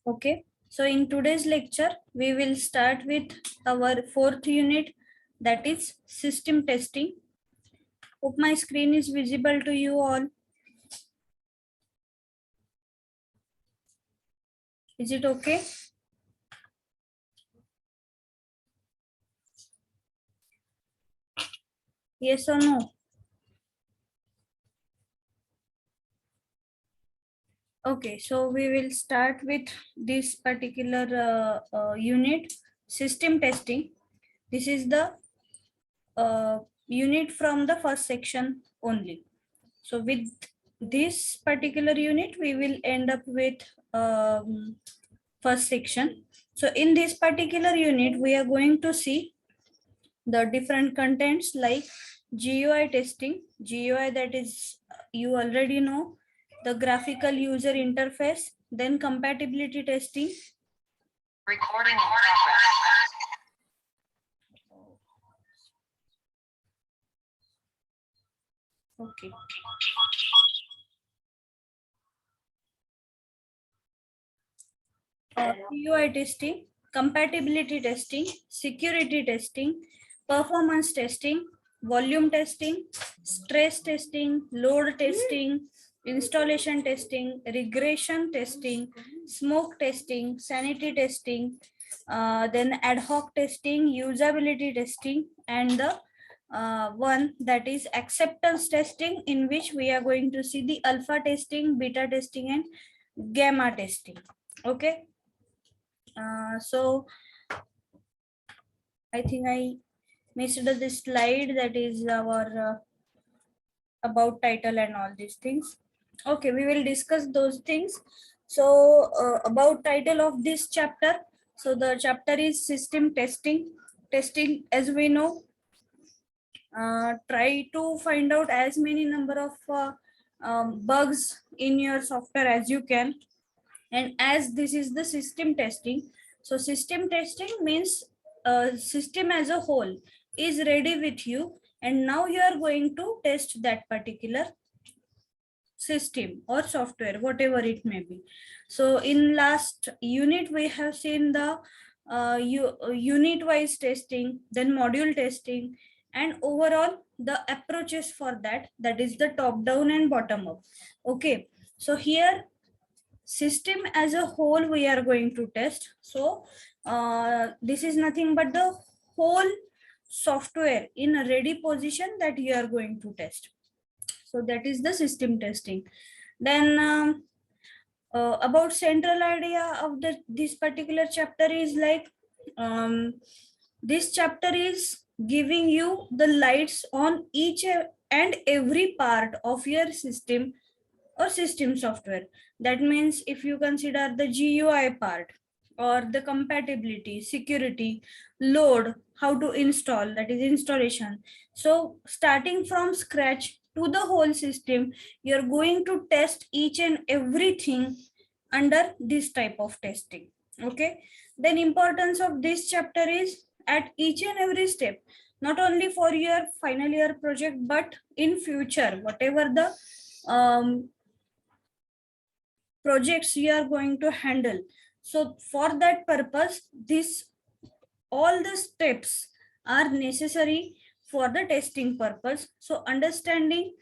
Okay, so in today's lecture, we will start with our fourth unit, that is system testing. Hope my screen is visible to you all. Is it okay? Yes or no? Okay, so we will start with this particular unit, system testing. This is the unit from the first section only. So with this particular unit, we will end up with first section. So in this particular unit, we are going to see the different contents like GUI testing, GUI, that is you already know, the graphical user interface, then compatibility testing. Recording in progress. Okay. GUI testing, compatibility testing, security testing, performance testing, volume testing, stress testing, load testing, installation testing, regression testing, smoke testing, sanity testing, then ad hoc testing, usability testing, and the one that is acceptance testing, in which we are going to see the alpha testing, beta testing, and gamma testing. Okay. So I think I missed this slide, that is our about title and all these things. Okay, we will discuss those things. So about title of this chapter. So the chapter is system testing. Testing, as we know, try to find out as many number of bugs in your software as you can. And as this is the system testing, so system testing means system as a whole is ready with you, and now you are going to test that particular system or software, whatever it may be. So in last unit, we have seen the unit wise testing, then module testing, and overall the approaches for that, that is the top down and bottom up. Okay, so here system as a whole we are going to test. So this is nothing but the whole software in a ready position that you are going to test. So that is the system testing. Then about central idea of this particular chapter is like, this chapter is giving you the lights on each and every part of your system or system software. That means if you consider the GUI part, or the compatibility, security, load, how to install, that is installation. So starting from scratch to the whole system, you're going to test each and everything under this type of testing. Okay. Then importance of this chapter is at each and every step, not only for your final year project, but in future, whatever the projects you are going to handle. So for that purpose, this all the steps are necessary for the testing purpose. So understanding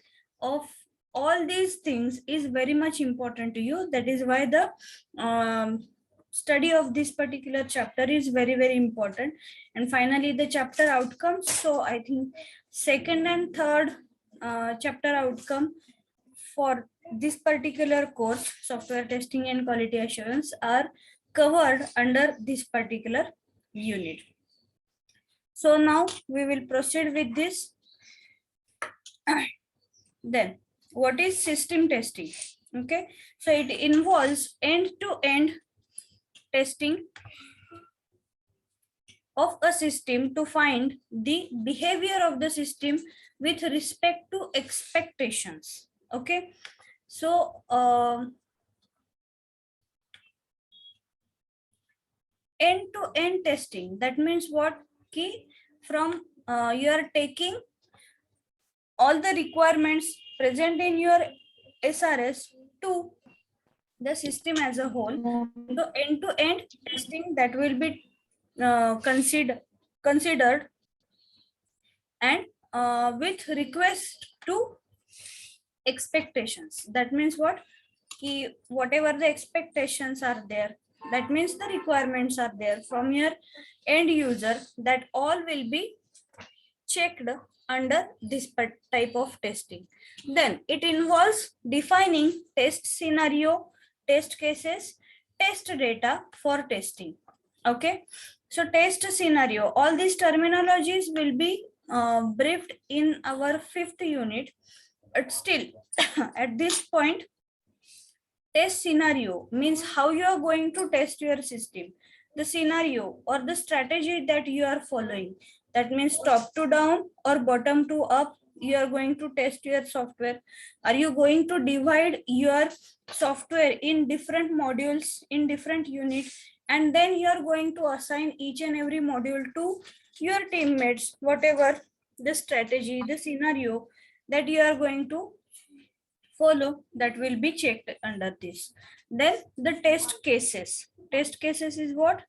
of all these things is very much important to you. That is why the study of this particular chapter is very important. And finally the chapter outcomes. So I think second and third chapter outcome for this particular course, software testing and quality assurance, are covered under this particular unit. So now we will proceed with this. Then what is system testing? Okay, so it involves end-to-end testing of a system to find the behavior of the system with respect to expectations. Okay, so end-to-end testing, that means what? Key from you are taking all the requirements present in your SRS to the system as a whole. So end-to-end testing that will be considered and with request to expectations. That means what? Whatever the expectations are there, that means the requirements are there from your end user, that all will be checked under this type of testing. Then it involves defining test scenario, test cases, test data for testing. Okay, so test scenario, all these terminologies will be briefed in our 5th unit. But still, at this point, test scenario means how you are going to test your system, the scenario or the strategy that you are following. That means top to down or bottom to up, you are going to test your software. Are you going to divide your software in different modules, in different units, and then you are going to assign each and every module to your teammates, whatever the strategy, the scenario that you are going to follow, that will be checked under this. Then the test cases. Test cases is what?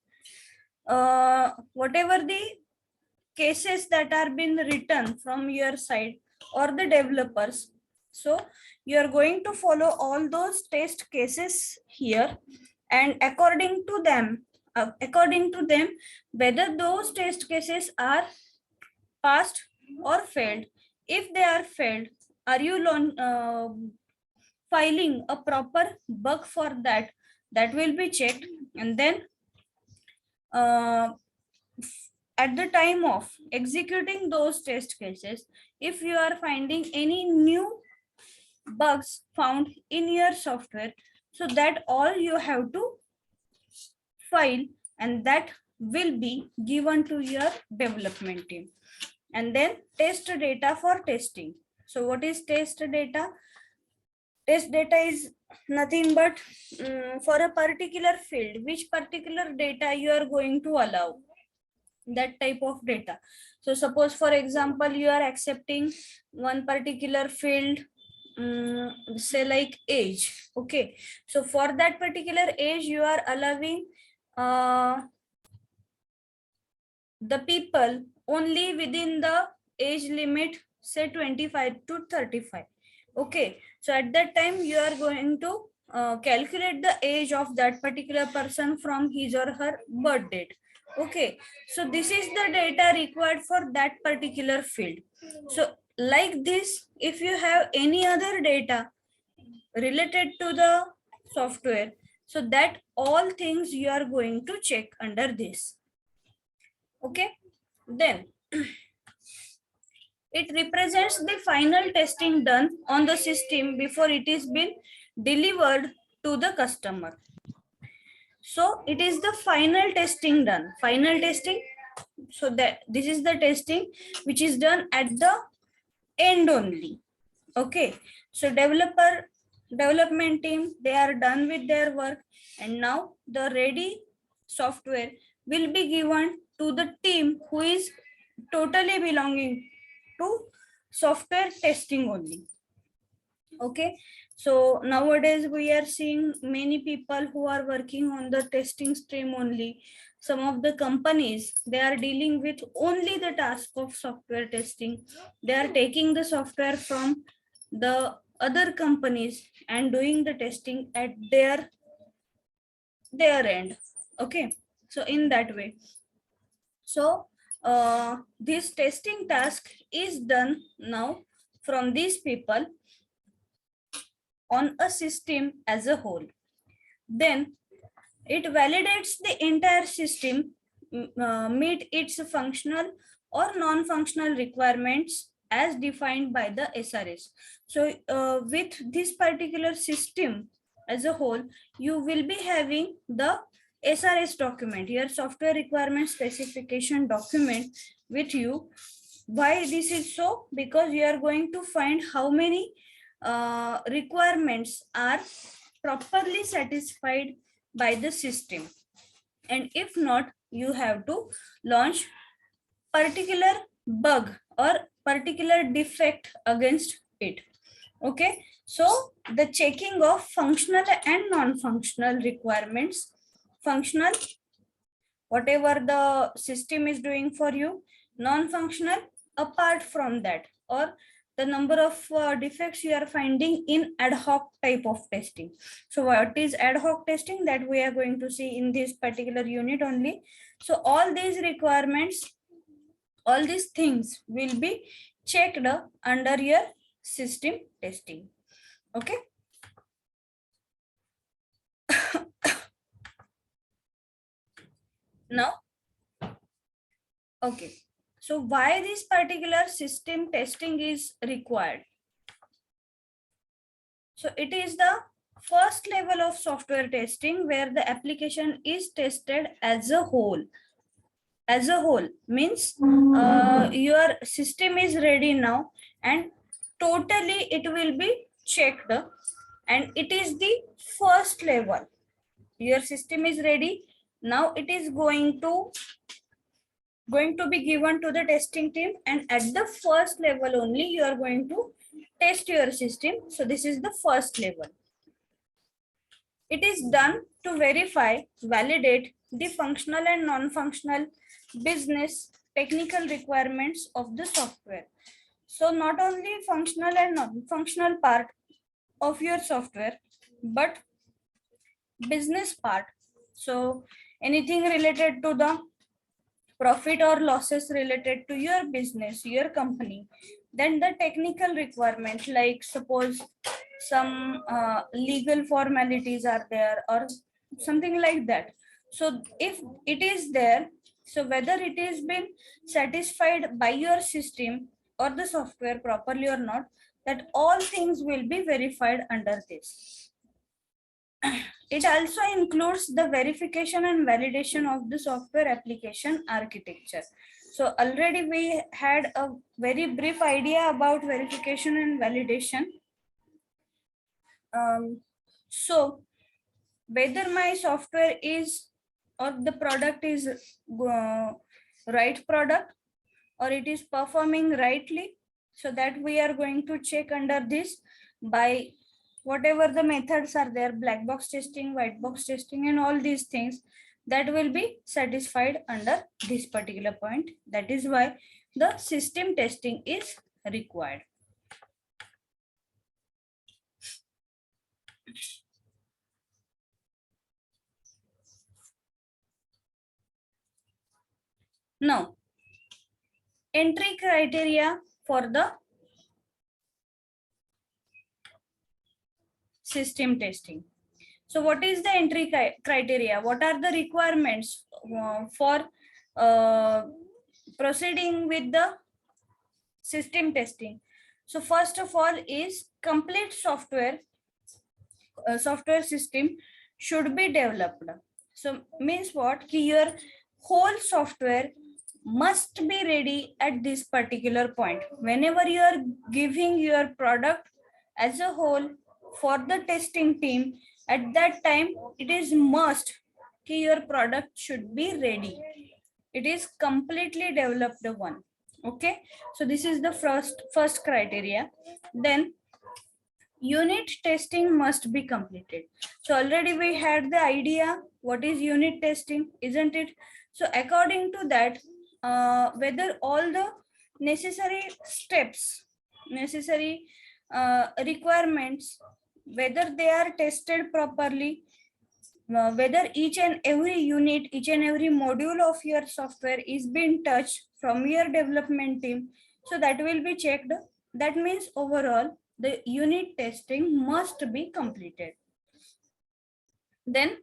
Whatever the cases that are been written from your side or the developers. So you are going to follow all those test cases here, and according to them, whether those test cases are passed or failed. If they are failed, are you filing a proper bug for that? That will be checked. And then uh, at the time of executing those test cases, if you are finding any new bugs found in your software, so that all you have to file, and that will be given to your development team. And then test data for testing. So what is test data? Test data is nothing but for a particular field, which particular data you are going to allow, that type of data. So suppose, for example, you are accepting one particular field, say like age. Okay, so for that particular age, you are allowing the people only within the age limit, say 25 to 35. Okay, so at that time you are going to calculate the age of that particular person from his or her birth date. Okay, so this is the data required for that particular field. So like this, if you have any other data related to the software, so that all things you are going to check under this. Okay, then it represents the final testing done on the system before it is been delivered to the customer. So it is the final testing done. Final testing. So that this is the testing which is done at the end only. Okay. So development team, they are done with their work, and now the ready software will be given to the team who is totally belonging to software testing only. Okay, so nowadays we are seeing many people who are working on the testing stream only. Some of the companies, they are dealing with only the task of software testing. They are taking the software from the other companies and doing the testing at their end. Okay, so in that way, so this testing task is done now from these people on a system as a whole. Then it validates the entire system meet its functional or non-functional requirements as defined by the SRS. So with this particular system as a whole, you will be having the SRS document, your software requirement specification document with you. Why this is so? Because you are going to find how many requirements are properly satisfied by the system, and if not, you have to launch particular bug or particular defect against it. Okay, so the checking of functional and non-functional requirements. Functional, whatever the system is doing for you. Non-functional, apart from that, or the number of defects you are finding in ad hoc type of testing. So what is ad hoc testing, that we are going to see in this particular unit only. So all these requirements, all these things will be checked under your system testing. Okay. Now, okay. So why this particular system testing is required? So it is the first level of software testing where the application is tested as a whole. As a whole means your system is ready now, and totally it will be checked, and it is the first level. Your system is ready now, it is going to be given to the testing team, and at the first level only you are going to test your system. So this is the first level. It is done to verify, validate the functional and non-functional business technical requirements of the software. So not only functional and non-functional part of your software, but business part. So anything related to the profit or losses related to your business, your company, then the technical requirement, like suppose some legal formalities are there or something like that. So if it is there, so whether it is been satisfied by your system or the software properly or not, that all things will be verified under this. It also includes the verification and validation of the software application architecture. So already we had a very brief idea about verification and validation. So whether my software is or the product is right product, or it is performing rightly, so that we are going to check under this by whatever the methods are there, black box testing, white box testing, and all these things that will be satisfied under this particular point. That is why the system testing is required. Now, entry criteria for the system testing. So what is the entry criteria? What are the requirements for proceeding with the system testing? So first of all is complete software system should be developed. So means what? Your whole software must be ready at this particular point. Whenever you are giving your product as a whole for the testing team, at that time it is must your product should be ready. It is completely developed one. Okay, so this is the first criteria. Then unit testing must be completed. So already we had the idea what is unit testing, isn't it? So according to that, whether all the necessary steps, necessary requirements, whether they are tested properly, whether each and every unit, each and every module of your software is being touched from your development team, so that will be checked. That means overall the unit testing must be completed. Then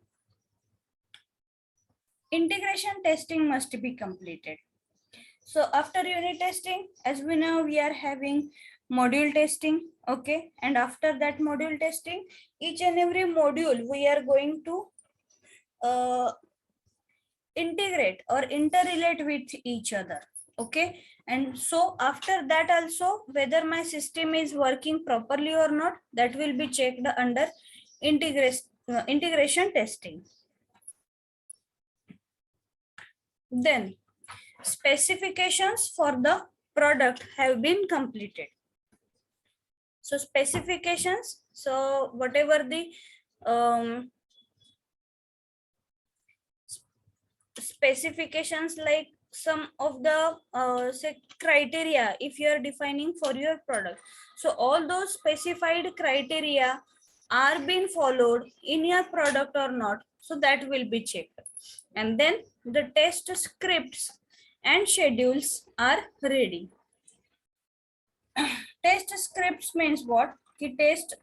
integration testing must be completed. So after unit testing, as we know, we are having module testing. Okay, and after that module testing, each and every module we are going to integrate or interrelate with each other. Okay, and so after that also, whether my system is working properly or not, that will be checked under integration testing. Then specifications for the product have been completed. So specifications, so whatever the specifications, like some of the say criteria if you are defining for your product, so all those specified criteria are being followed in your product or not, so that will be checked. And then the test scripts and schedules are ready. Test scripts means what? Ki test,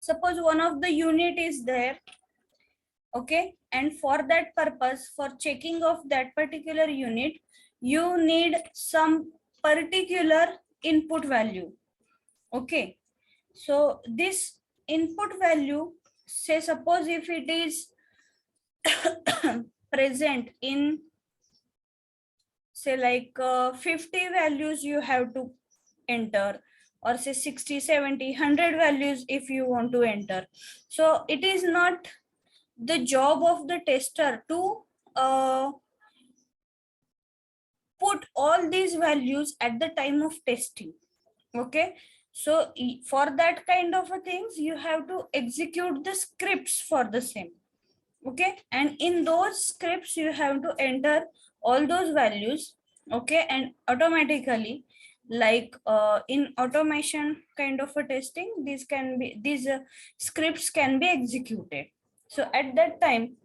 suppose one of the unit is there, okay, and for that purpose, for checking of that particular unit, you need some particular input value, okay. So this input value, say suppose if it is present in, say like 50 values you have to enter, or say 60, 70, 100 values if you want to enter. So it is not the job of the tester to put all these values at the time of testing, okay. So for that kind of a things, you have to execute the scripts for the same, okay, and in those scripts you have to enter all those values, okay, and automatically, like in automation kind of a testing, these scripts can be executed. So at that time,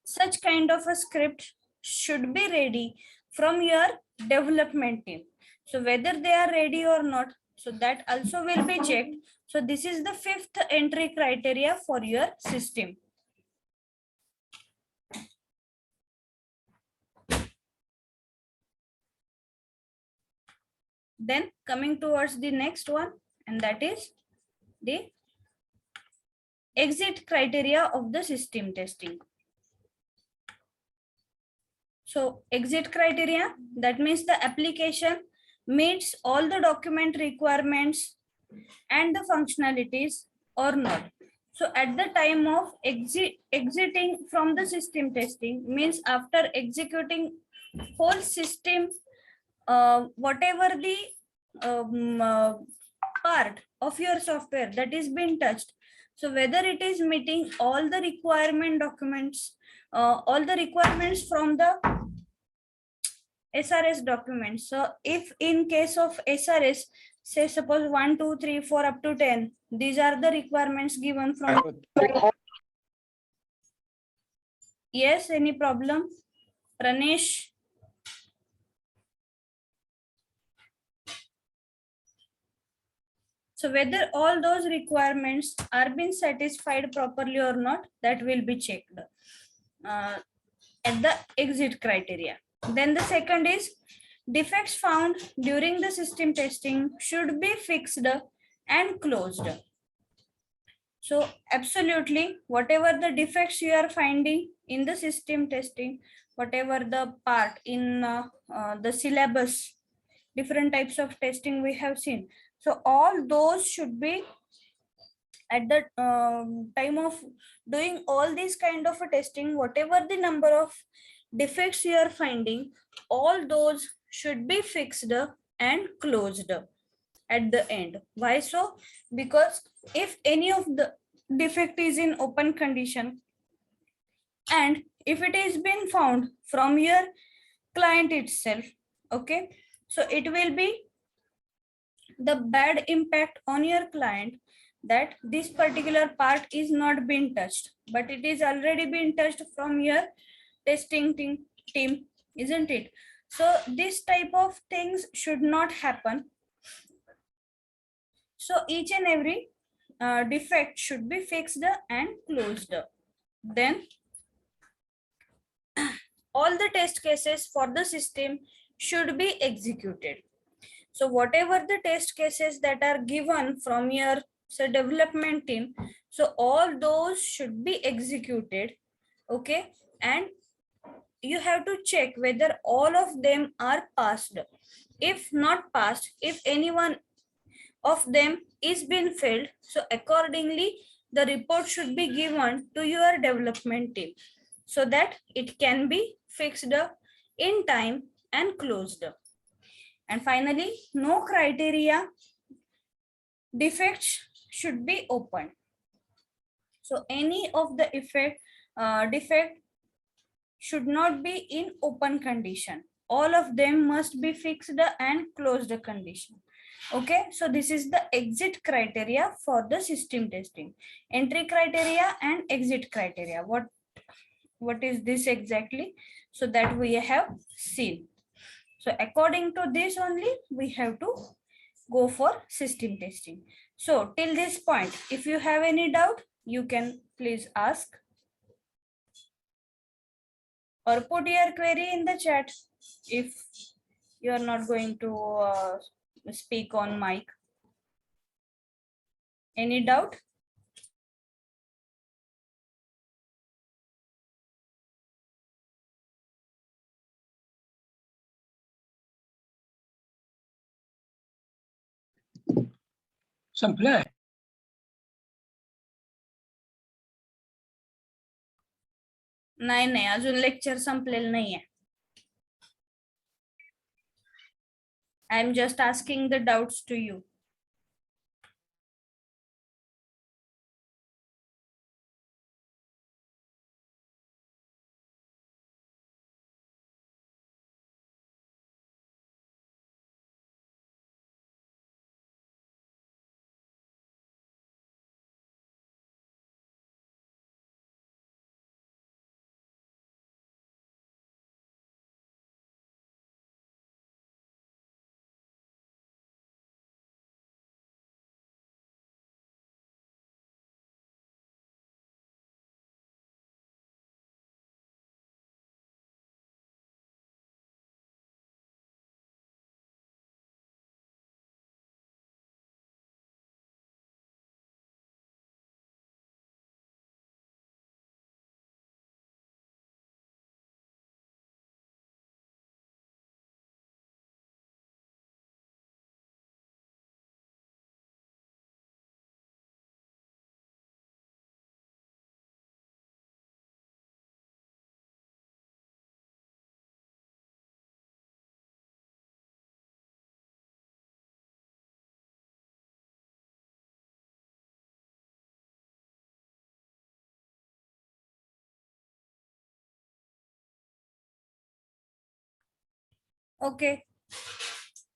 such kind of a script should be ready from your development team. So whether they are ready or not, so that also will be checked. So this is the fifth entry criteria for your system. Then coming towards the next one, and that is the exit criteria of the system testing. So exit criteria, that means the application meets all the document requirements and the functionalities or not. So at the time of exiting from the system testing, means after executing whole system, whatever the part of your software that is being touched, so whether it is meeting all the requirement documents, all the requirements from the SRS documents. So if in case of SRS, say suppose 1, 2, 3, 4 up to 10, these are the requirements given from. Yes, any problem? Pranesh? So whether all those requirements are being satisfied properly or not, that will be checked at the exit criteria. Then the second is defects found during the system testing should be fixed and closed. So absolutely, whatever the defects you are finding in the system testing, whatever the part in the syllabus, different types of testing we have seen. So all those should be at the time of doing all these kind of a testing, whatever the number of defects you are finding, all those should be fixed and closed at the end. Why so? Because if any of the defect is in open condition, and if it is been found from your client itself, okay, so it will be the bad impact on your client, that this particular part is not being touched, but it is already been touched from your testing team, isn't it? So this type of things should not happen. So each and every defect should be fixed and closed. Then all the test cases for the system should be executed. So whatever the test cases that are given from your development team, so all those should be executed, okay, and you have to check whether all of them are passed. If not passed, if anyone of them is been failed, so accordingly the report should be given to your development team so that it can be fixed in time and closed. And finally, no criteria defects should be open. So any of the defect should not be in open condition. All of them must be fixed and closed condition. Okay, so this is the exit criteria for the system testing. Entry criteria and exit criteria. What is this exactly? So that we have seen. So according to this only, we have to go for system testing. So till this point, if you have any doubt, you can please ask or put your query in the chat if you are not going to speak on mic. Any doubt? संपलं नाही अजून lecture संपलेलं नाहीये. I am just asking the doubts to you. Okay.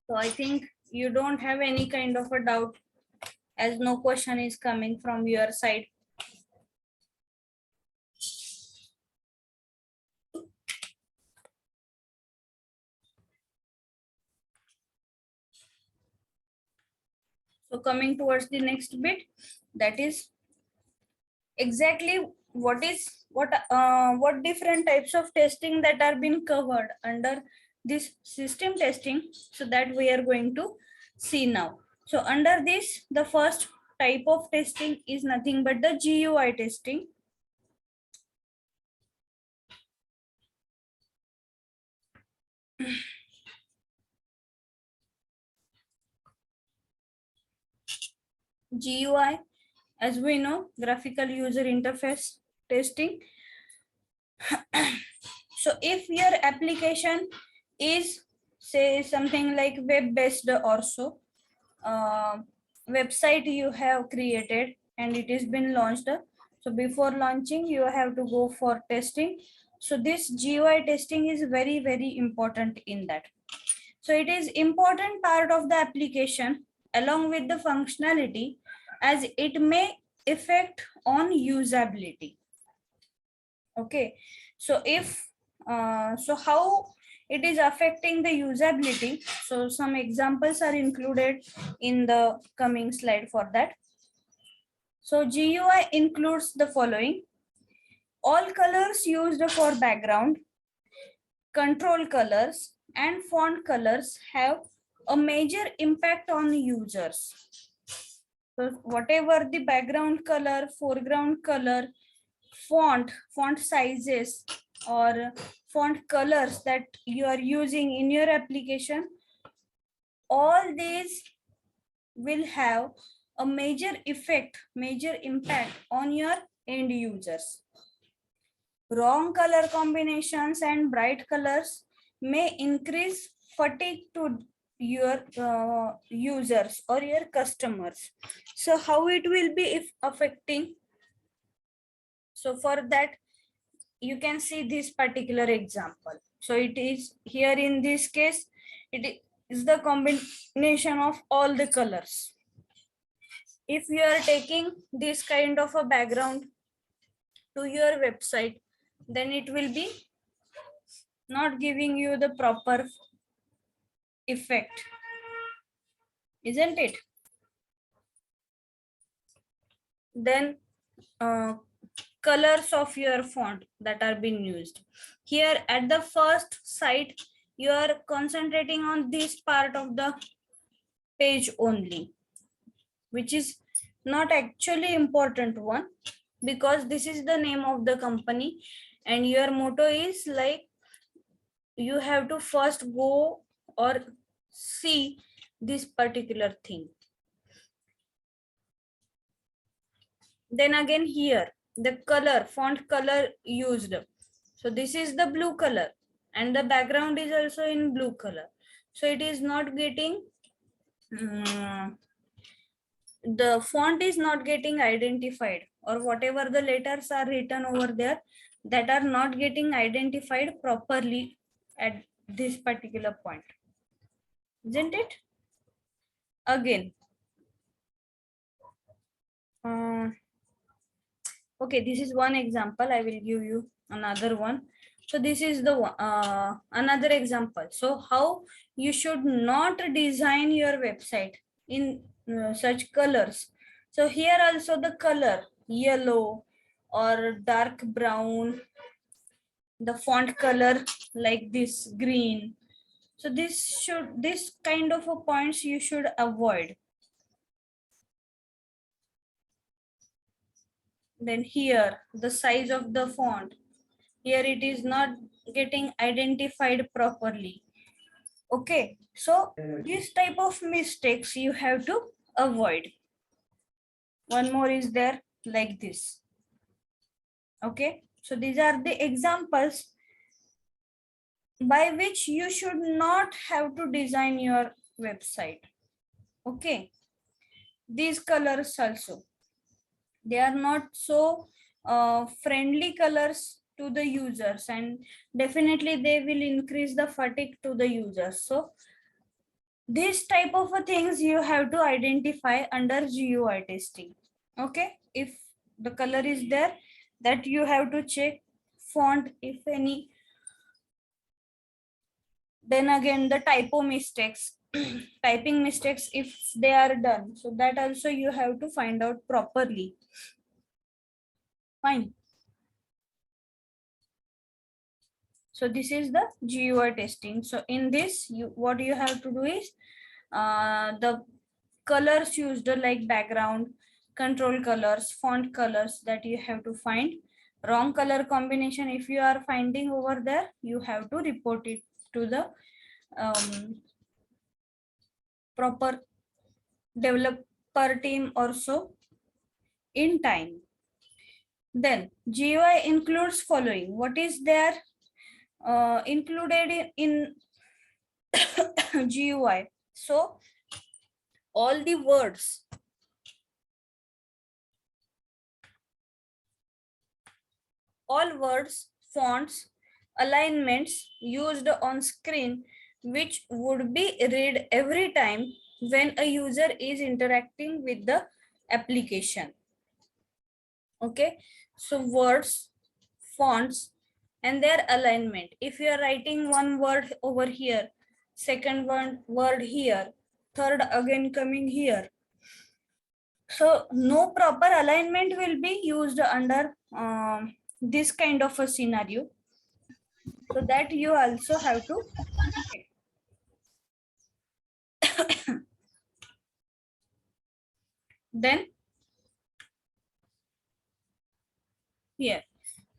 So I think you don't have any kind of a doubt as no question is coming from your side. So coming towards the next bit, that is exactly what different types of testing that are being covered under this system testing, so that we are going to see now. So under this, the first type of testing is nothing but the GUI testing. GUI, as we know, graphical user interface testing. So if your application is, say, something like web-based or so, website you have created and it has been launched. So before launching, you have to go for testing. So this GUI testing is very, very important in that. So it is important part of the application along with the functionality, as it may affect on usability. Okay, so if so how it is affecting the usability, so some examples are included in the coming slide for that. So GUI includes the following: all colors used for background, control colors, and font colors have a major impact on users. So whatever the background color, foreground color, font sizes, or font colors that you are using in your application, all these will have a major effect, major impact on your end users. Wrong color combinations and bright colors may increase fatigue to your users or your customers. So how it will be if affecting? So for that, you can see this particular example. So it is here in this case, it is the combination of all the colors. If you are taking this kind of a background to your website, then it will be not giving you the proper effect, isn't it? Then colors of your font that are being used. Here at the first site, you are concentrating on this part of the page only, which is not actually important one, because this is the name of the company and your motto is like you have to first go or see this particular thing. Then again here, the color, font color used. So this is the blue color and the background is also in blue color. So it is not getting, the font is not getting identified, or whatever the letters are written over there that are not getting identified properly at this particular point, isn't it? Again, okay, this is one example. I will give you another one. So this is the another example. So how you should not design your website in such colors. So here also the color yellow or dark brown, the font color like this green. So this kind of a points you should avoid. Then here the size of the font, here it is not getting identified properly. Okay, so this type of mistakes you have to avoid. One more is there like this. Okay, so these are the examples by which you should not have to design your website. Okay, these colors also, they are not so friendly colors to the users, and definitely they will increase the fatigue to the users. So this type of things you have to identify under GUI testing. Okay, if the color is there, that you have to check. Font, if any. Then again the typo mistakes, typing mistakes if they are done, so that also you have to find out properly. Fine. So this is the GUI testing. So in this, what you have to do is the colors used like background, control colors, font colors, that you have to find. Wrong color combination if you are finding over there, you have to report it to the proper developer team also in time. Then GUI includes following. What is there included in GUI? So all the words, fonts, alignments used on screen, which would be read every time when a user is interacting with the application. Okay, so words, fonts, and their alignment. If you are writing one word over here, second word here, third again coming here, so no proper alignment will be used under this kind of a scenario. So that you also have to then here,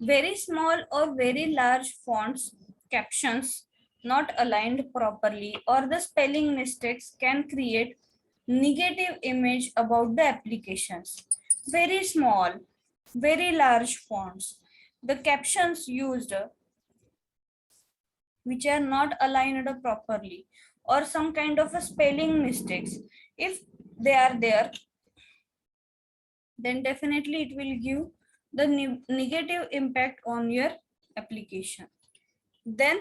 very small or very large fonts, captions not aligned properly, or the spelling mistakes can create negative image about the applications. Very small, very large fonts, the captions used which are not aligned properly, or some kind of a spelling mistakes. If they are there, then definitely it will give the negative impact on your application. Then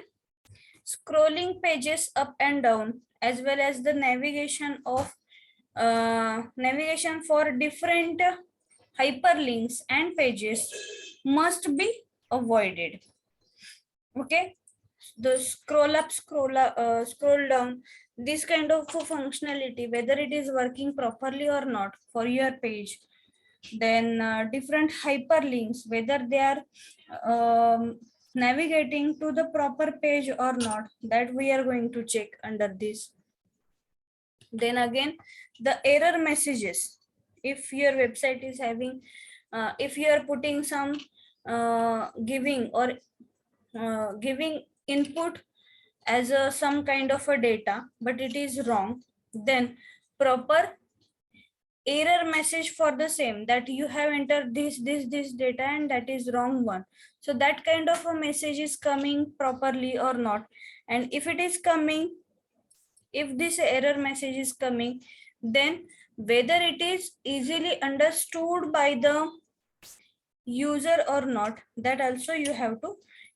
scrolling pages up and down, as well as the navigation for different hyperlinks and pages must be avoided. Okay, the scroll down, this kind of functionality, whether it is working properly or not for your page. Then different hyperlinks, whether they are navigating to the proper page or not, that we are going to check under this. Then again, the error messages, if your website is having if you are putting some giving input as some kind of a data, but it is wrong, then proper error message for the same, that you have entered this data and that is wrong one. So that kind of a message is coming properly or not. And if it is coming, if this error message is coming, then whether it is easily understood by the user or not, that also you have to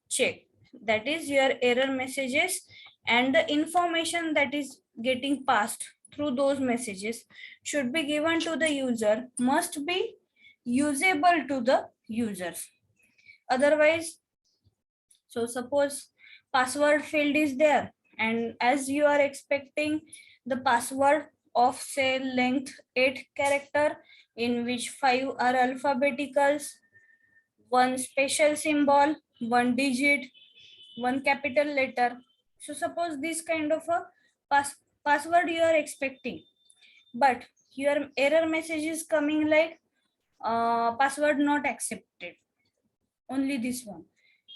check. That is, your error messages and the information that is getting passed through those messages should be given to the user, must be usable to the users. Otherwise, so suppose password field is there, and as you are expecting the password of say length 8 character, in which 5 are alphabeticals, one special symbol, one digit, one capital letter. So suppose this kind of a password you are expecting, but your error message is coming like password not accepted, only this one.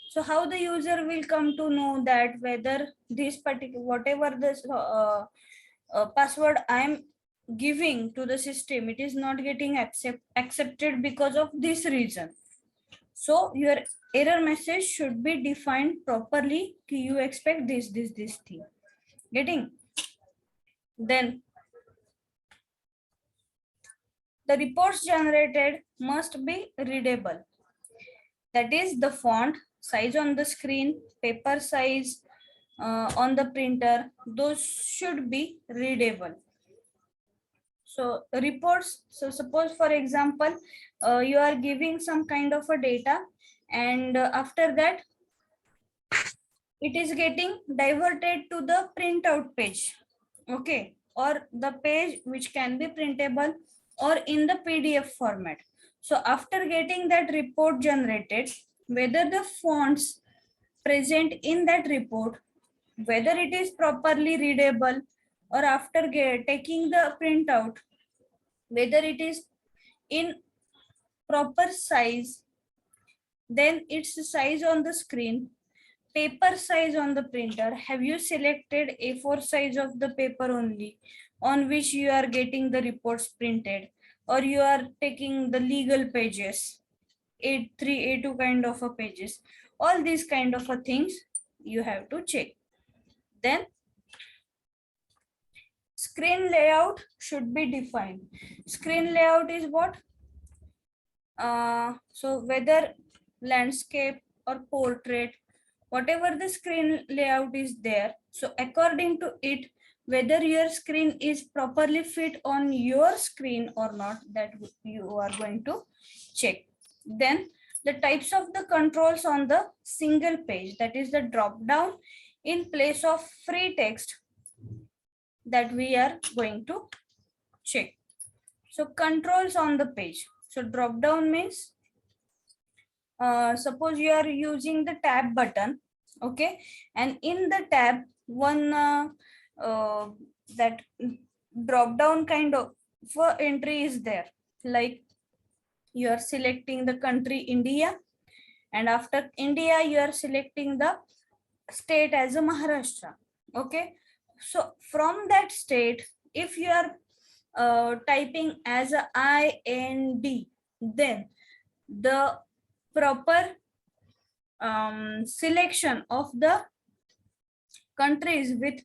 So how the user will come to know that whether this particular, whatever this password I am giving to the system, it is not getting accepted because of this reason. So your error message should be defined properly. You expect this thing. Getting? Then the reports generated must be readable. That is, the font size on the screen, paper size on the printer, those should be readable. So reports, so suppose for example, you are giving some kind of a data, and after that it is getting diverted to the printout page, okay, or the page which can be printable or in the PDF format. So after getting that report generated, whether the fonts present in that report, whether it is properly readable, or after taking the printout, whether it is in proper size, then its size on the screen, paper size on the printer, have you selected A4 size of the paper only on which you are getting the reports printed, or you are taking the legal pages, A3, A2 kind of a pages, all these kind of a things you have to check. Then screen layout should be defined. Screen layout is what? So whether landscape or portrait, whatever the screen layout is there, so according to it, whether your screen is properly fit on your screen or not, that you are going to check. Then the types of the controls on the single page, that is the drop down in place of free text, that we are going to check. So controls on the page. So drop down means, suppose you are using the tab button, okay, and in the tab one that drop down kind of entry is there, like you are selecting the country India, and after India you are selecting the state as a Maharashtra, okay. So from that state, if you are typing as a IND, then the proper selection of the countries with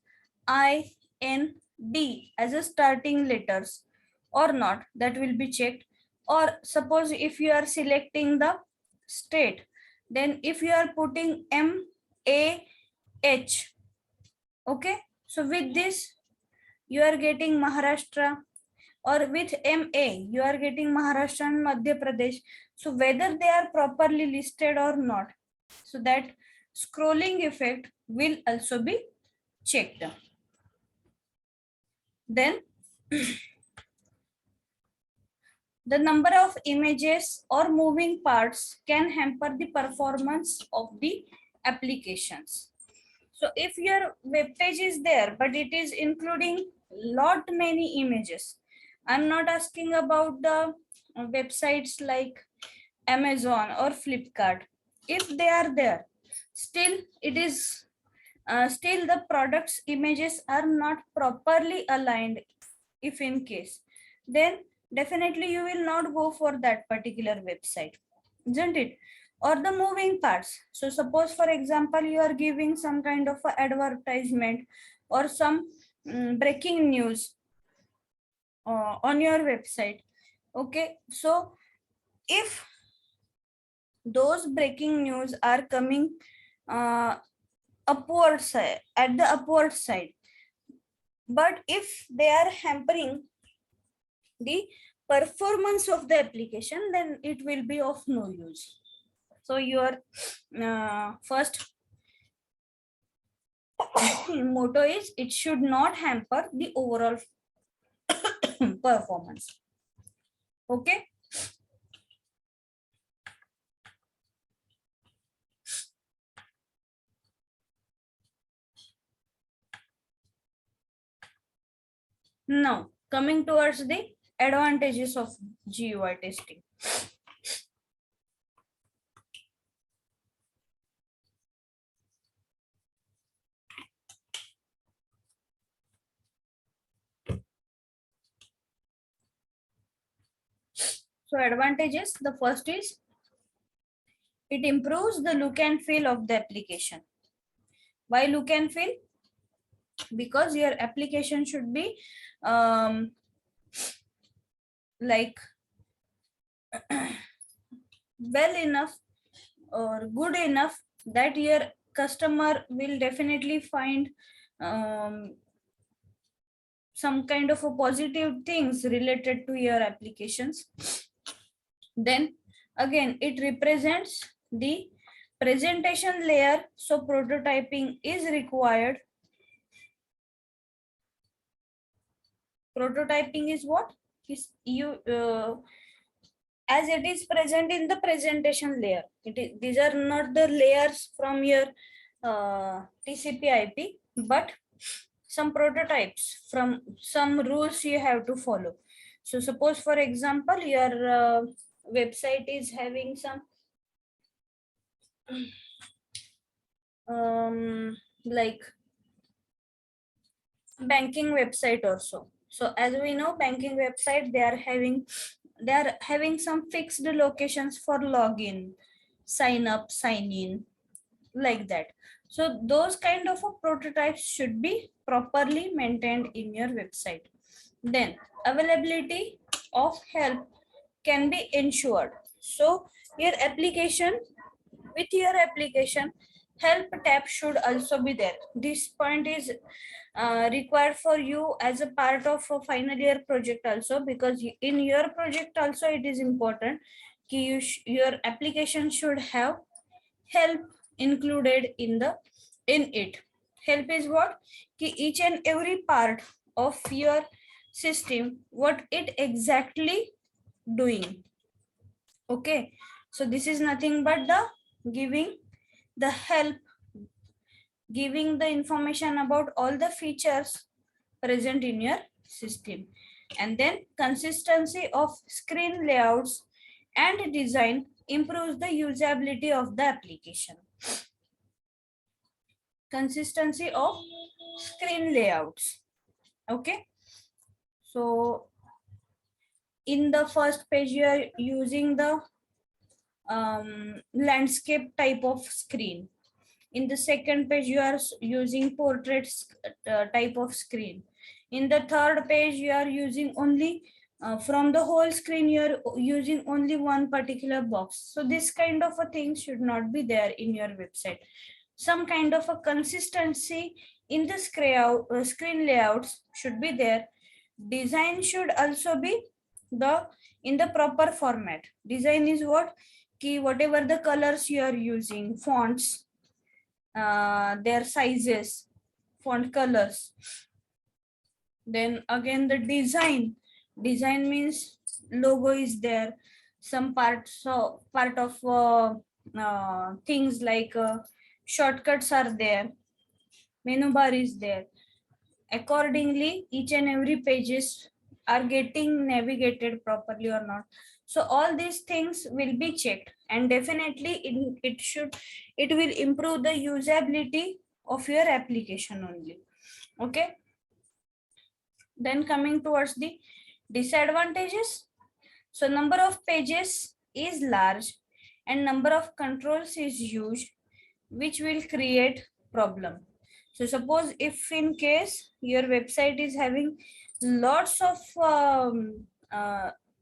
N, D as a starting letters or not, that will be checked. Or suppose if you are selecting the state, then if you are putting M, A, H, okay, so with this you are getting Maharashtra, or with MA you are getting Maharashtra and Madhya Pradesh. So whether they are properly listed or not, so that scrolling effect will also be checked. Then the number of images or moving parts can hamper the performance of the applications. So if your web page is there, but it is including lot many images, I'm not asking about the websites like Amazon or Flipkart. If they are there, still it is still the products images are not properly aligned. If in case, then definitely you will not go for that particular website, isn't it? Or the moving parts. So suppose for example you are giving some kind of a advertisement or some breaking news on your website. Okay, so if those breaking news are coming uh, upward side, at the upward side, but if they are hampering the performance of the application, then it will be of no use. So your first motto is it should not hamper the overall performance. Okay. Now coming towards the advantages of GUI testing. So advantages, the first is it improves the look and feel of the application. Why look and feel? Because your application should be like well enough or good enough that your customer will definitely find some kind of a positive things related to your applications. Then again, it represents the presentation layer, so prototyping is required. Prototyping is what is you as it is present in the presentation layer. These are not the layers from your TCP/IP, but some prototypes from some rules you have to follow. So suppose for example your website is having some like banking website also. So as we know, banking website, they are having some fixed locations for login, sign up, sign in, like that. So those kind of prototypes should be properly maintained in your website. Then availability of help can be ensured. So your application, with your application, help tab should also be there. This point is required for you as a part of a final year project also, because in your project also it is important ki your application should have help included in it. Help is what? Ki each and every part of your system, what it exactly doing. Okay, so this is nothing but the giving the help, giving the information about all the features present in your system. And then consistency of screen layouts and design improves the usability of the application. Consistency of screen layouts. Okay, so in the first page you are using the landscape type of screen. In the second page, you are using portraits type of screen. In the third page, you are using only from the whole screen, you are using only one particular box. So this kind of a thing should not be there in your website. Some kind of a consistency in the screen layouts should be there. Design should also be in the proper format. Design is what? Key, whatever the colors you are using, fonts, their sizes, font colors. Then again the design means logo is there, some parts of things like shortcuts are there, menu bar is there. Accordingly, each and every pages are getting navigated properly or not. So all these things will be checked, and definitely it will improve the usability of your application only. Okay. Then coming towards the disadvantages. So number of pages is large and number of controls is huge, which will create problem. So suppose if in case your website is having lots of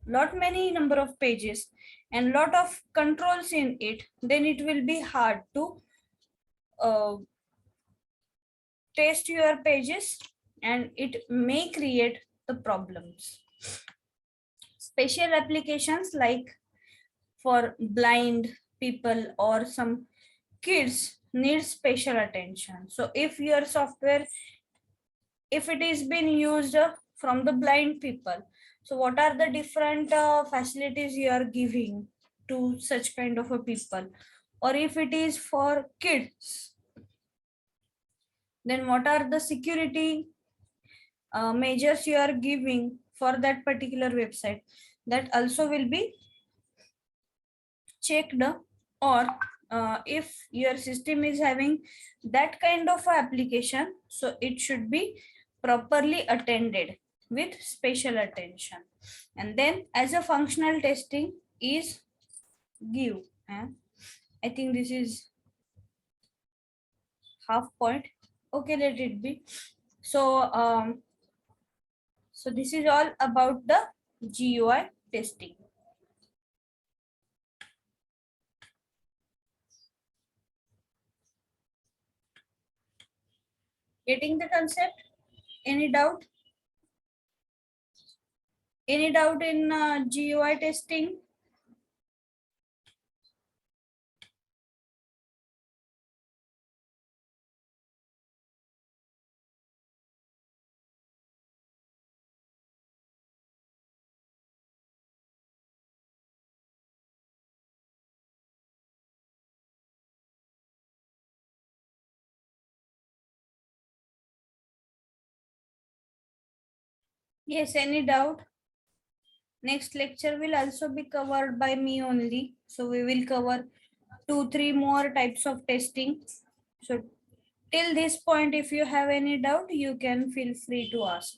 lot many number of pages and lot of controls in it, then it will be hard to uh, test your pages and it may create the problems. Special applications like for blind people or some kids need special attention. So if your software, if it is being used from the blind people, so what are the different facilities you are giving to such kind of a people? Or if it is for kids, then what are the security measures you are giving for that particular website? That also will be checked. Or if your system is having that kind of application, so it should be properly attended with special attention. And then as a functional testing is give, I think this is half point. Okay, let it be. So so this is all about the GUI testing. Getting the concept? Any doubt? Any doubt in GUI testing? Yes, any doubt? Next lecture will also be covered by me only. So we will cover 2-3 more types of testing. So till this point, if you have any doubt, you can feel free to ask.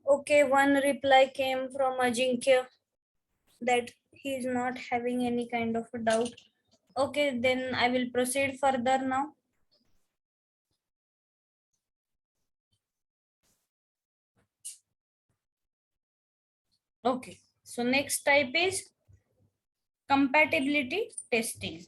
Okay, one reply came from Ajinkya that he is not having any kind of a doubt. Okay, then I will proceed further now. Okay, so next type is compatibility testing.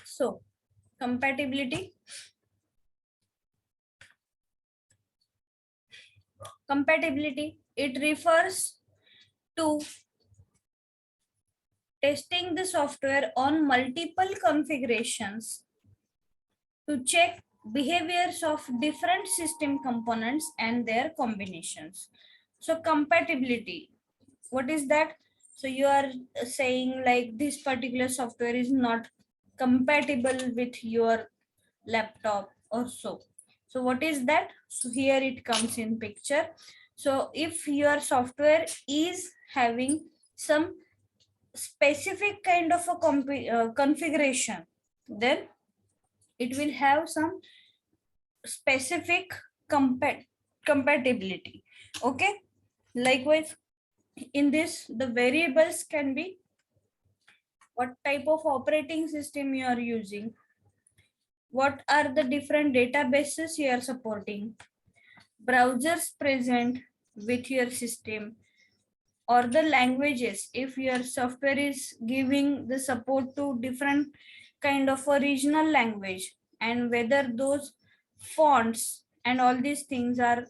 So compatibility, it refers to testing the software on multiple configurations to check behaviors of different system components and their combinations. So compatibility, what is that? So you are saying like this particular software is not compatible with your laptop or so. So what is that? So here it comes in picture. So if your software is having some specific kind of a configuration, then it will have some specific compatibility. Okay, likewise in this the variables can be what type of operating system you are using, what are the different databases you are supporting, browsers present with your system, or the languages if your software is giving the support to different kind of a regional language, and whether those fonts and all these things are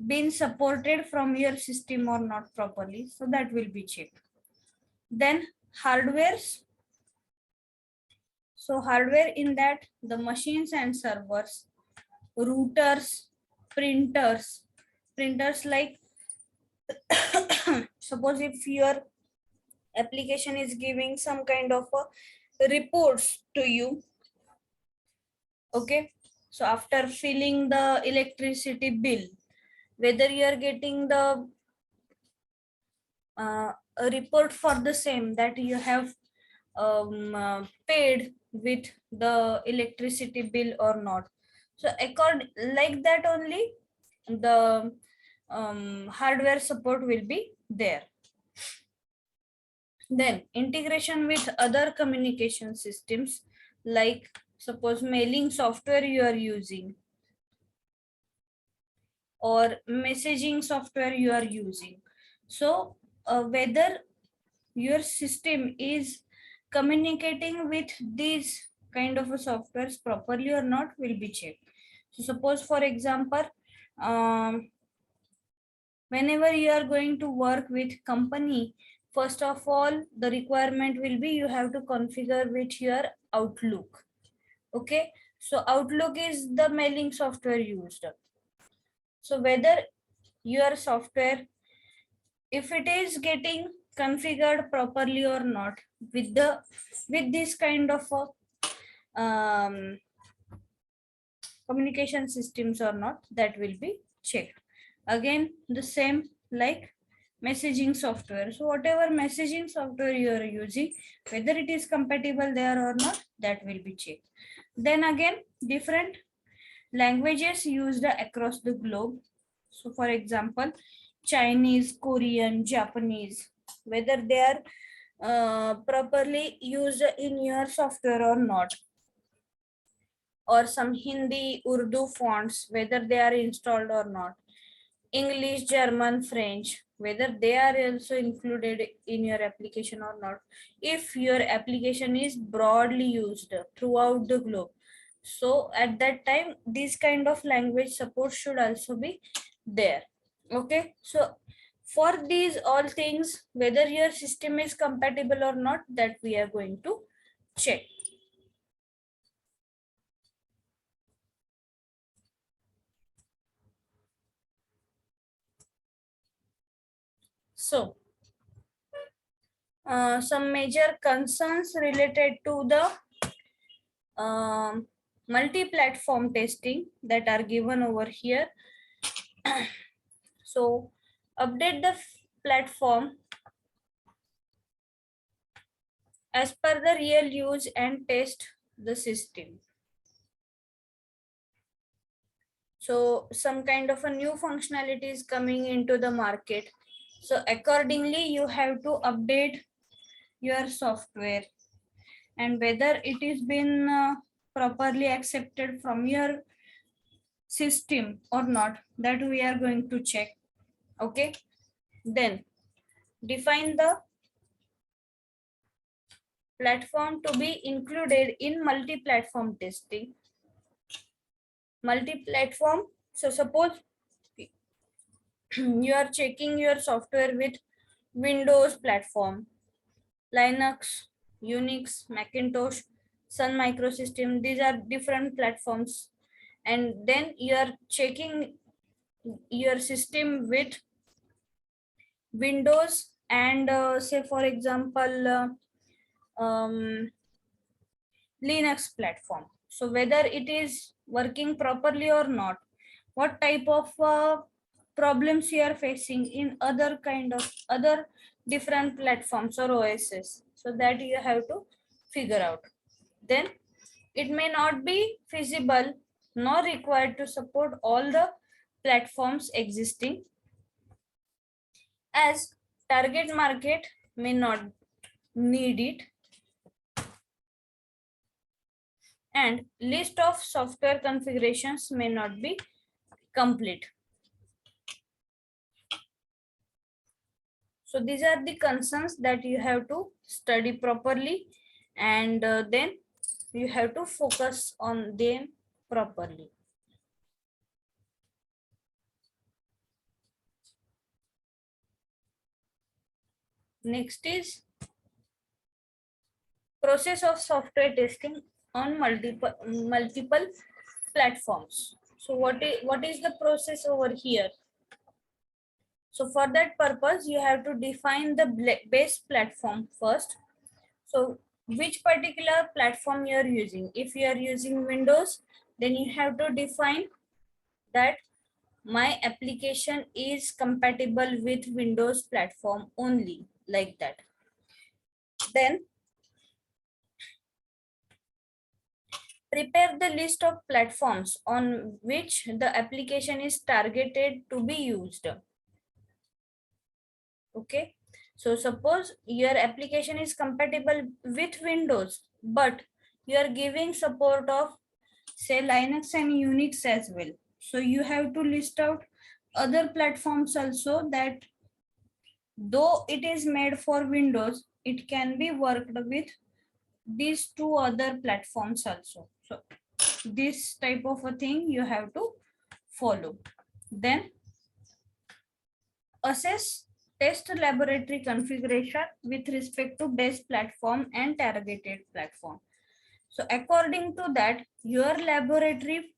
being supported from your system or not properly, so that will be checked. Then hardwares, so hardware in that the machines and servers, routers, printers like suppose if your application is giving some kind of a reports to you. Okay, so after filling the electricity bill, whether you are getting the a report for the same that you have paid with the electricity bill or not. So according like that only the hardware support will be there. Then integration with other communication systems, like suppose mailing software you are using or messaging software you are using. So whether your system is communicating with these kind of a softwares properly or not will be checked. So suppose for example, um, whenever you are going to work with company, first of all the requirement will be you have to configure with your Outlook. Okay, so Outlook is the mailing software used. So whether your software, if it is getting configured properly or not with the with this kind of um, communication systems or not, that will be checked. Again the same like messaging software, so whatever messaging software you are using, whether it is compatible there or not, that will be checked. Then again different languages used across the globe. So for example, Chinese, Korean, Japanese, whether they are properly used in your software or not, or some Hindi, Urdu fonts, whether they are installed or not, English, German, French, whether they are also included in your application or not. If your application is broadly used throughout the globe, so at that time, this kind of language support should also be there. Okay, so for these all things, whether your system is compatible or not, that we are going to check. So some major concerns related to the multi-platform testing that are given over here. So update the platform as per the real use and test the system. So some kind of a new functionality is coming into the market. So accordingly, you have to update your software, and whether it is been properly accepted from your system or not, that we are going to check. Okay, then define the platform to be included in multi-platform testing. Multi-platform, so suppose you are checking your software with Windows platform, Linux, Unix, Macintosh, Sun Microsystem. These are different platforms. And then you are checking your system with Windows and say for example Linux platform. So whether it is working properly or not, what type of problems you are facing in other kind of other different platforms or OSs, so that you have to figure out. Then it may not be feasible nor required to support all the platforms existing, as target market may not need it, and list of software configurations may not be complete. So these are the concerns that you have to study properly, and then you have to focus on them properly. Next is process of software testing on multiple platforms. So what is the process over here? So for that purpose, you have to define the base platform first. So which particular platform you are using? If you are using Windows, then you have to define that my application is compatible with Windows platform only, like that. Then prepare the list of platforms on which the application is targeted to be used. Okay, so suppose your application is compatible with Windows, but you are giving support of say Linux and Unix as well. So you have to list out other platforms also, that though it is made for Windows, it can be worked with these two other platforms also. So this type of a thing you have to follow. Then assess test laboratory configuration with respect to base platform and targeted platform. So according to that, your laboratory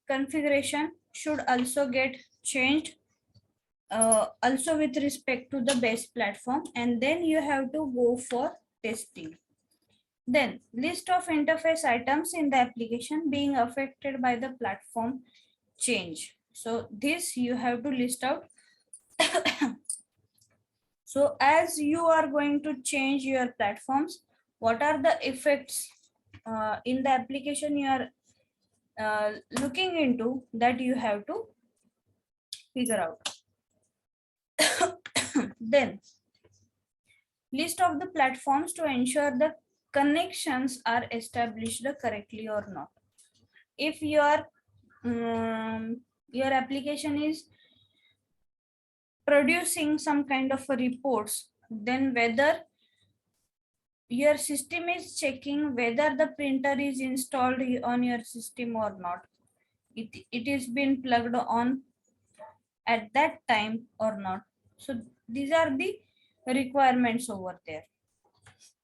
configuration should also get changed also with respect to the base platform, and then you have to go for testing. Then list of interface items in the application being affected by the platform change. So this you have to list out. So as you are going to change your platforms, what are the effects in the application you are looking into, that you have to figure out. Then list of the platforms to ensure the connections are established correctly or not. If your application is producing some kind of a reports, then whether your system is checking whether the printer is installed on your system or not, it is been plugged on at that time or not. So these are the requirements over there.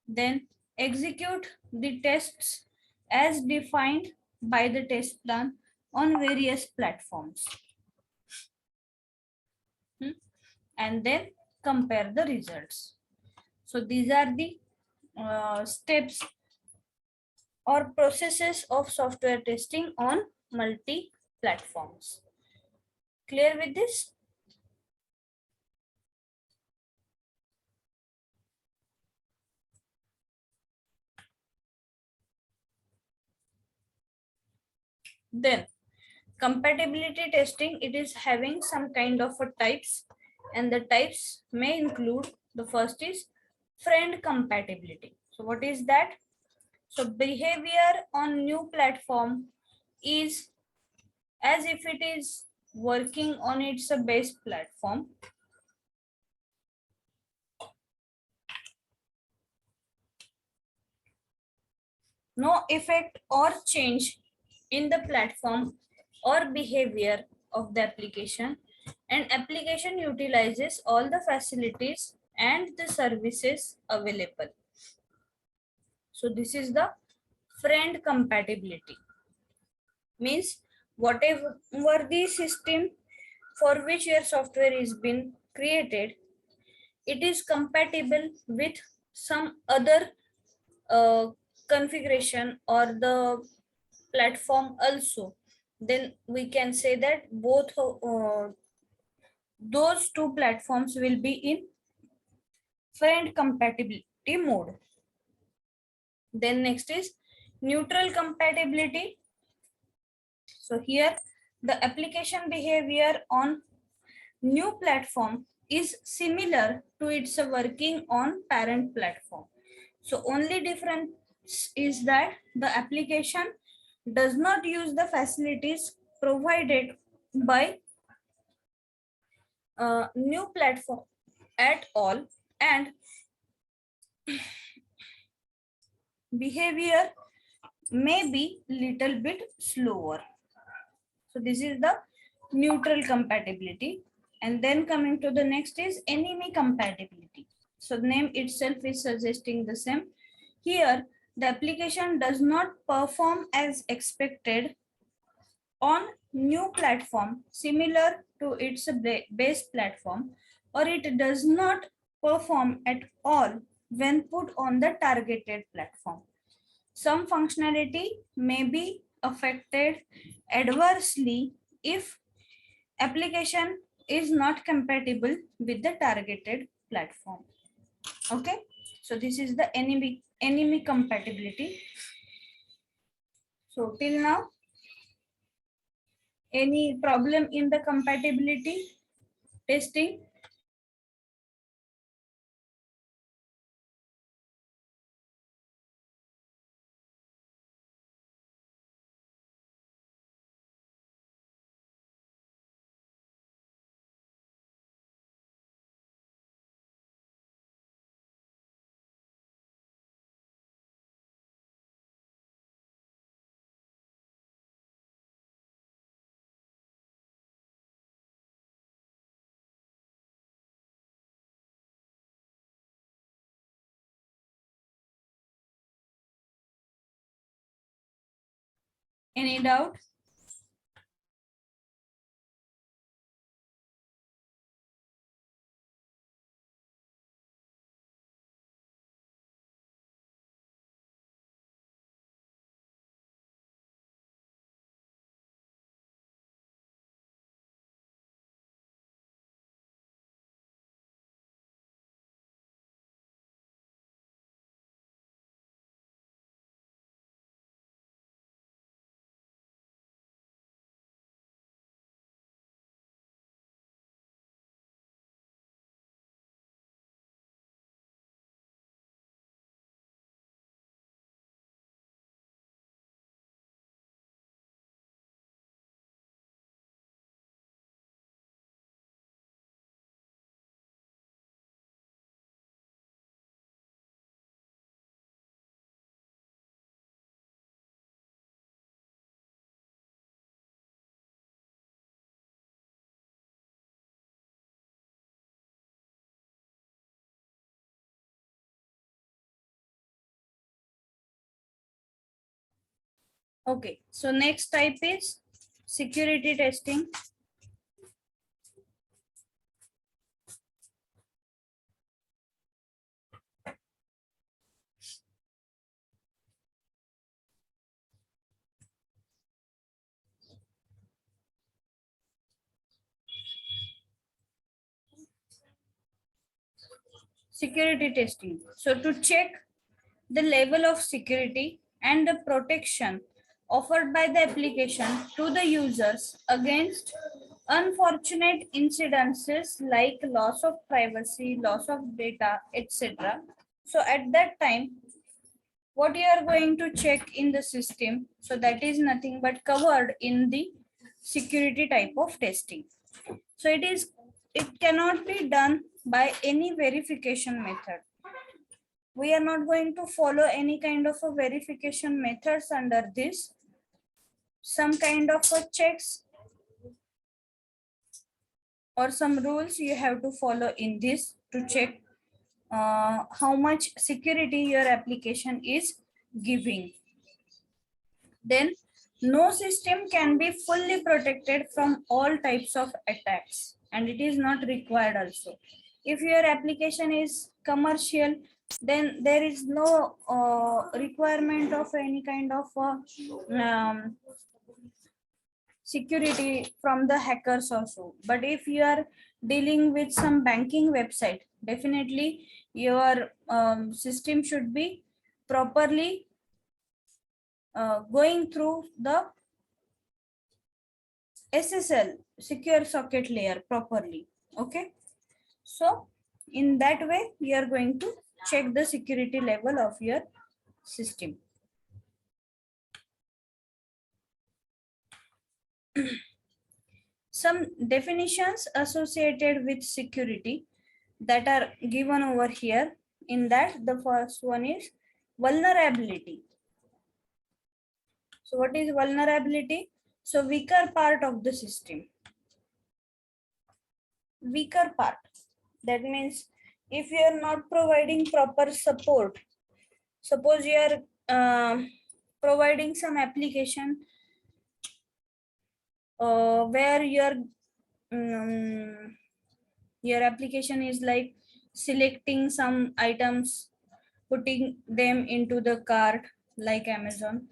Then execute the tests as defined by the test plan on various platforms. And then compare the results. So these are the steps or processes of software testing on multi platforms. Clear with this? Then Compatibility testing, it is having some kind of a types, and the types may include, the first is friend compatibility. So what is that? So behavior on new platform is as if it is working on its base platform. No effect or change in the platform or behavior of the application, and application utilizes all the facilities and the services available. So this is the friend compatibility. Means whatever the system for which your software is been created, it is compatible with some other uh, configuration or the platform also, then we can say that both those two platforms will be in friend compatibility mode. Then next is neutral compatibility. So here the application behavior on new platform is similar to its working on parent platform. So only difference is that the application does not use the facilities provided by new platform at all, and behavior may be little bit slower. So this is the neutral compatibility. And then coming to the next is enemy compatibility. So the name itself is suggesting the same. Here the application does not perform as expected on new platform similar to its base platform, or it does not perform at all when put on the targeted platform. Some functionality may be affected adversely if application is not compatible with the targeted platform. Okay, so this is the enemy compatibility. So till now, any problem in the compatibility testing? Any doubt? Okay, so next type is security testing. Security testing. So to check the level of security and the protection offered by the application to the users against unfortunate incidences like loss of privacy, loss of data, etc. So at that time, what you are going to check in the system, so that is nothing but covered in the security type of testing. So it cannot be done by any verification method. We are not going to follow any kind of a verification methods under this. Some kind of a checks or some rules you have to follow in this to check how much security your application is giving. Then no system can be fully protected from all types of attacks, and it is not required also. If your application is commercial, then there is no requirement of any kind of security from the hackers also. But if you are dealing with some banking website, definitely your system should be properly going through the SSL, secure socket layer, properly. Okay, so in that way you are going to check the security level of your system. Some definitions associated with security that are given over here. In that, the first one is vulnerability. So what is vulnerability? So weaker part of the system. Weaker part. That means if you are not providing proper support, suppose you are providing some application where your application is like selecting some items, putting them into the cart like Amazon,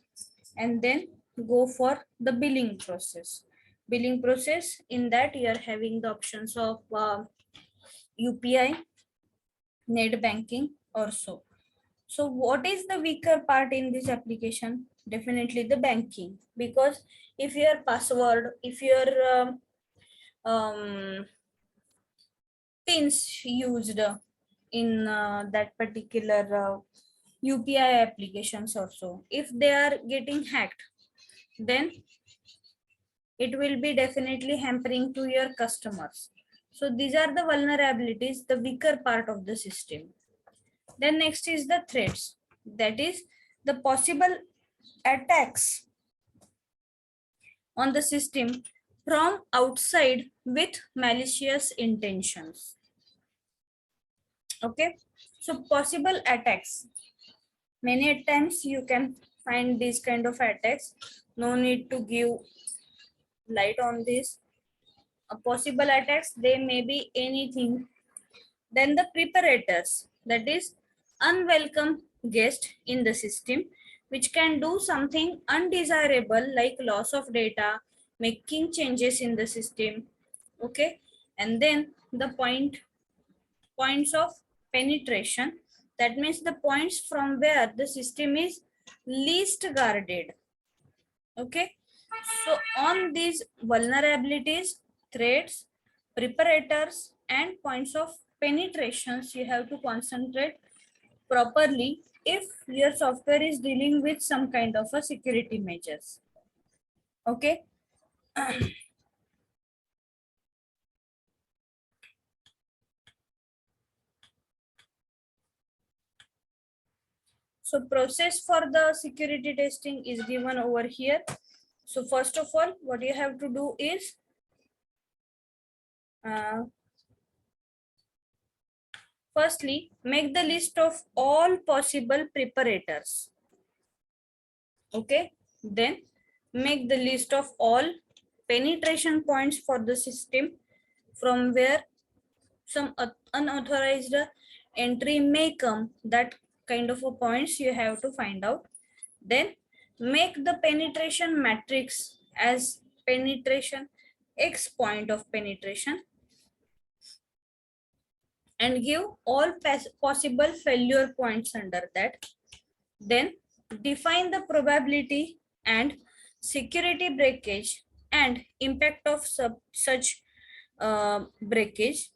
and then go for the billing process. Billing process, in that you are having the options of UPI, net banking or so. So what is the weaker part in this application? Definitely the banking, because if your password, if your pins used in that particular UPI applications also, if they are getting hacked, then it will be definitely hampering to your customers. So these are the vulnerabilities, the weaker part of the system. Then next is the threats, that is the possible attacks on the system from outside with malicious intentions. Okay, so possible attacks. Many times you can find these kind of attacks. No need to give light on this. Possible attacks, they may be anything. Then the preparators, that is unwelcome guest in the system, which can do something undesirable like loss of data, making changes in the system. Okay, and then the points of penetration, that means the points from where the system is least guarded. Okay, so on these vulnerabilities, threats, preparators, and points of penetrations, you have to concentrate properly if your software is dealing with some kind of a security measures. Okay. So process for the security testing is given over here. So first of all, what you have to do is firstly, make the list of all possible preparators. Okay, then make the list of all penetration points for the system from where some unauthorized entry may come. That kind of a points you have to find out. Then make the penetration matrix as penetration x point of penetration and give all possible failure points under that. Then define the probability and security breakage and impact of such breakage,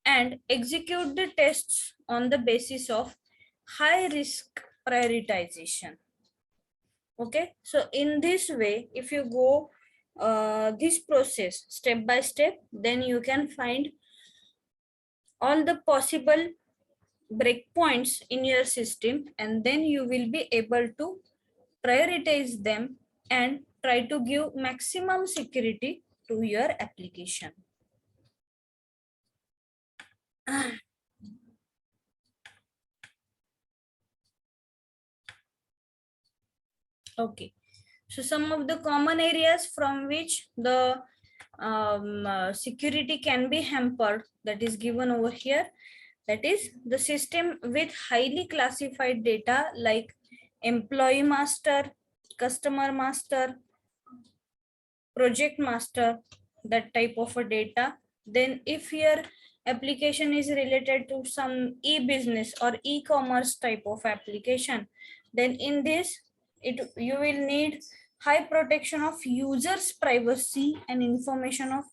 and execute the tests on the basis of high risk prioritization. Okay, so in this way, if you go this process step by step, then you can find all the possible breakpoints in your system, and then you will be able to prioritize them and try to give maximum security to your application. Okay, so some of the common areas from which the security can be hampered, that is given over here. That is the system with highly classified data like employee master, customer master, project master, that type of a data. Then if your application is related to some e-business or e-commerce type of application, then in this you will need high protection of users privacy and information of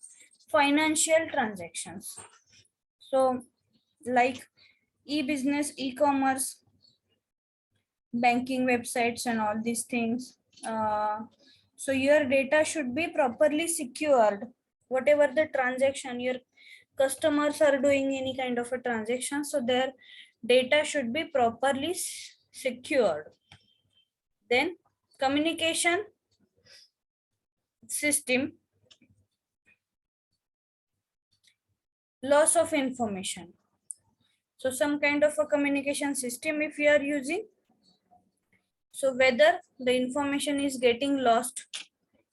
financial transactions. So like e-business, e-commerce, banking websites and all these things. So your data should be properly secured. Whatever the transaction your customers are doing, any kind of a transaction, so their data should be properly secured. Then communication system, loss of information. So some kind of a communication system if you are using, so whether the information is getting lost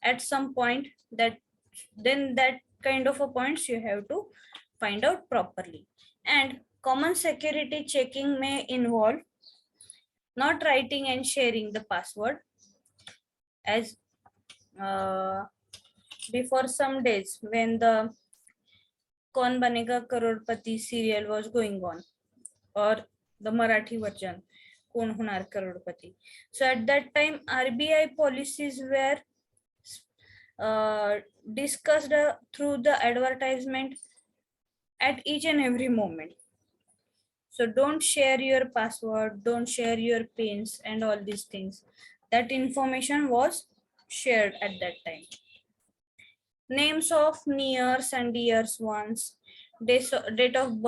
at some point, that then that kind of a points you have to find out properly. And common security checking may involve not writing and sharing the password, as before some days when the Kaun Banega Karodpati serial was going on, or the Marathi version Kon Honar Karodpati. So at that time RBI policies were discussed through the advertisement at each and every moment. So don't share your password, don't share your pins and all these things. That information was shared at that time. Names of nears and dears ones, date of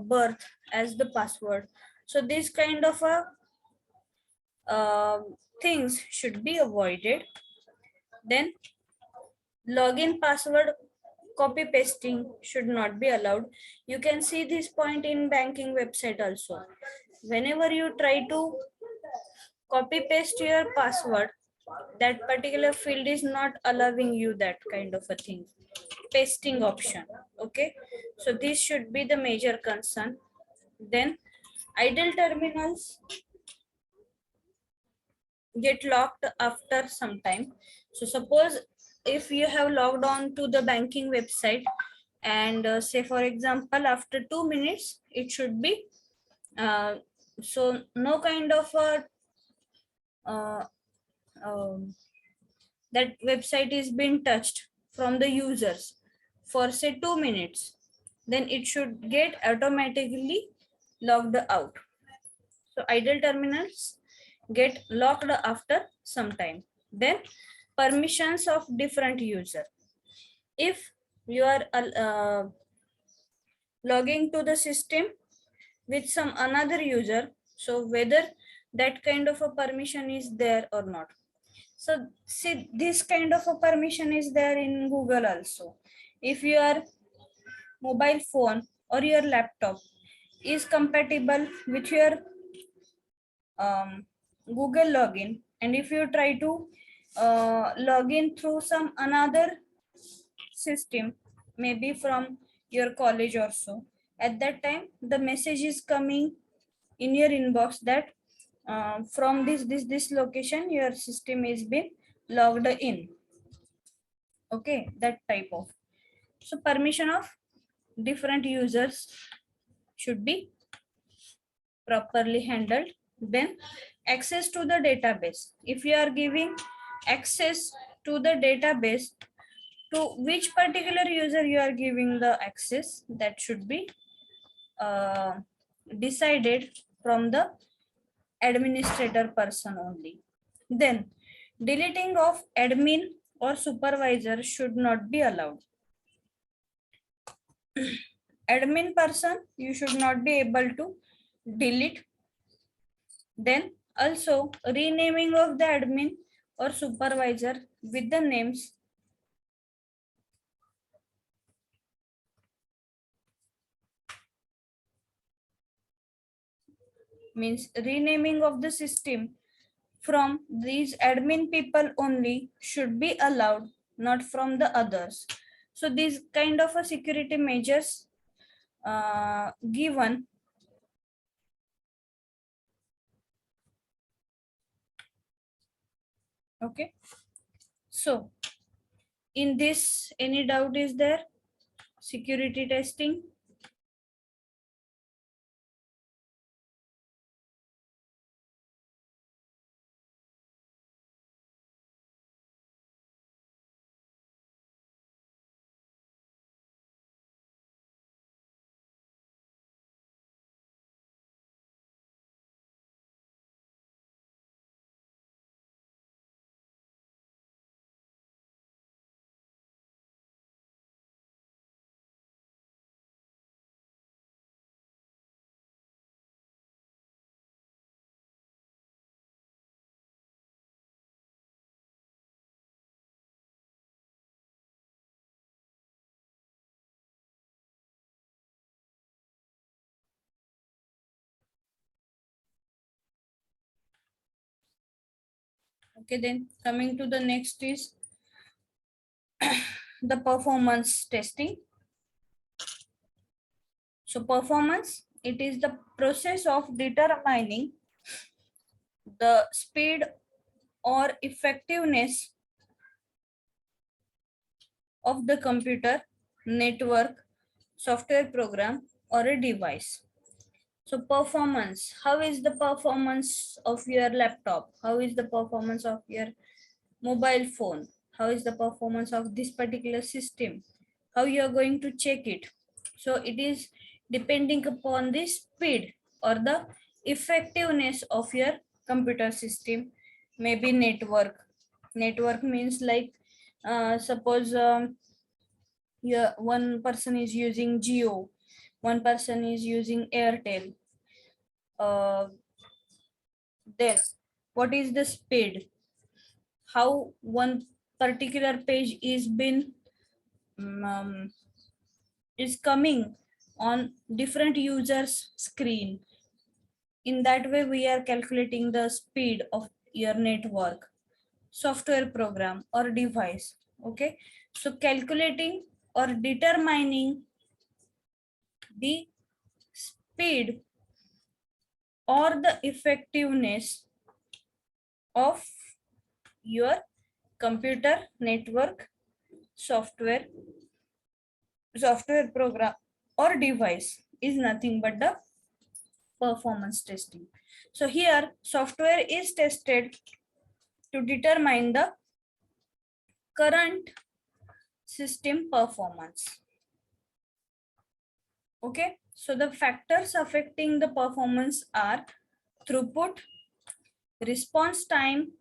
birth as the password. So this kind of things should be avoided. Then login password copy pasting should not be allowed. You can see this point in banking website also. Whenever you try to copy paste your password, that particular field is not allowing you that kind of a thing, pasting option. Okay, so this should be the major concern. Then idle terminals get locked after some time. So suppose if you have logged on to the banking website and say for example after 2 minutes it should be so no kind of a that website is being touched from the users for say 2 minutes, then it should get automatically logged out. So idle terminals get locked after some time. Then permissions of different user. If you are logging to the system with some another user, so whether that kind of a permission is there or not. So see, this kind of a permission is there in Google also. If your mobile phone or your laptop is compatible with your Google login, and if you try to log in through some another system, maybe from your college or so, at that time the message is coming in your inbox that from this location your system is been logged in. Okay, that type of. So permission of different users should be properly handled. Then access to the database. If you are giving access to the database, to which particular user you are giving the access, that should be decided from the administrator person only. Then deleting of admin or supervisor should not be allowed. Admin person, you should not be able to delete. Then also renaming of the admin or supervisor with the names means renaming of the system from these admin people only should be allowed, not from the others. So these kind of a security measures given. Okay. So in this, any doubt is there? Security testing. Okay, then coming to the next is the performance testing. So performance, it is the process of determining the speed or effectiveness of the computer, network, software program, or a device. So performance, how is the performance of your laptop? How is the performance of your mobile phone? How is the performance of this particular system? How you are going to check it? So it is depending upon the speed or the effectiveness of your computer system, maybe network. Network means like suppose yeah, one person is using Geo, one person is using Airtel. Then what is the speed? How one particular page is been is coming on different users screen. In that way we are calculating the speed of your network, software program or device. Okay, so calculating or determining the speed or the effectiveness of your computer, network, software program or device is nothing but the performance testing. So here software is tested to determine the current system performance. Okay, so the factors affecting the performance are throughput, response time,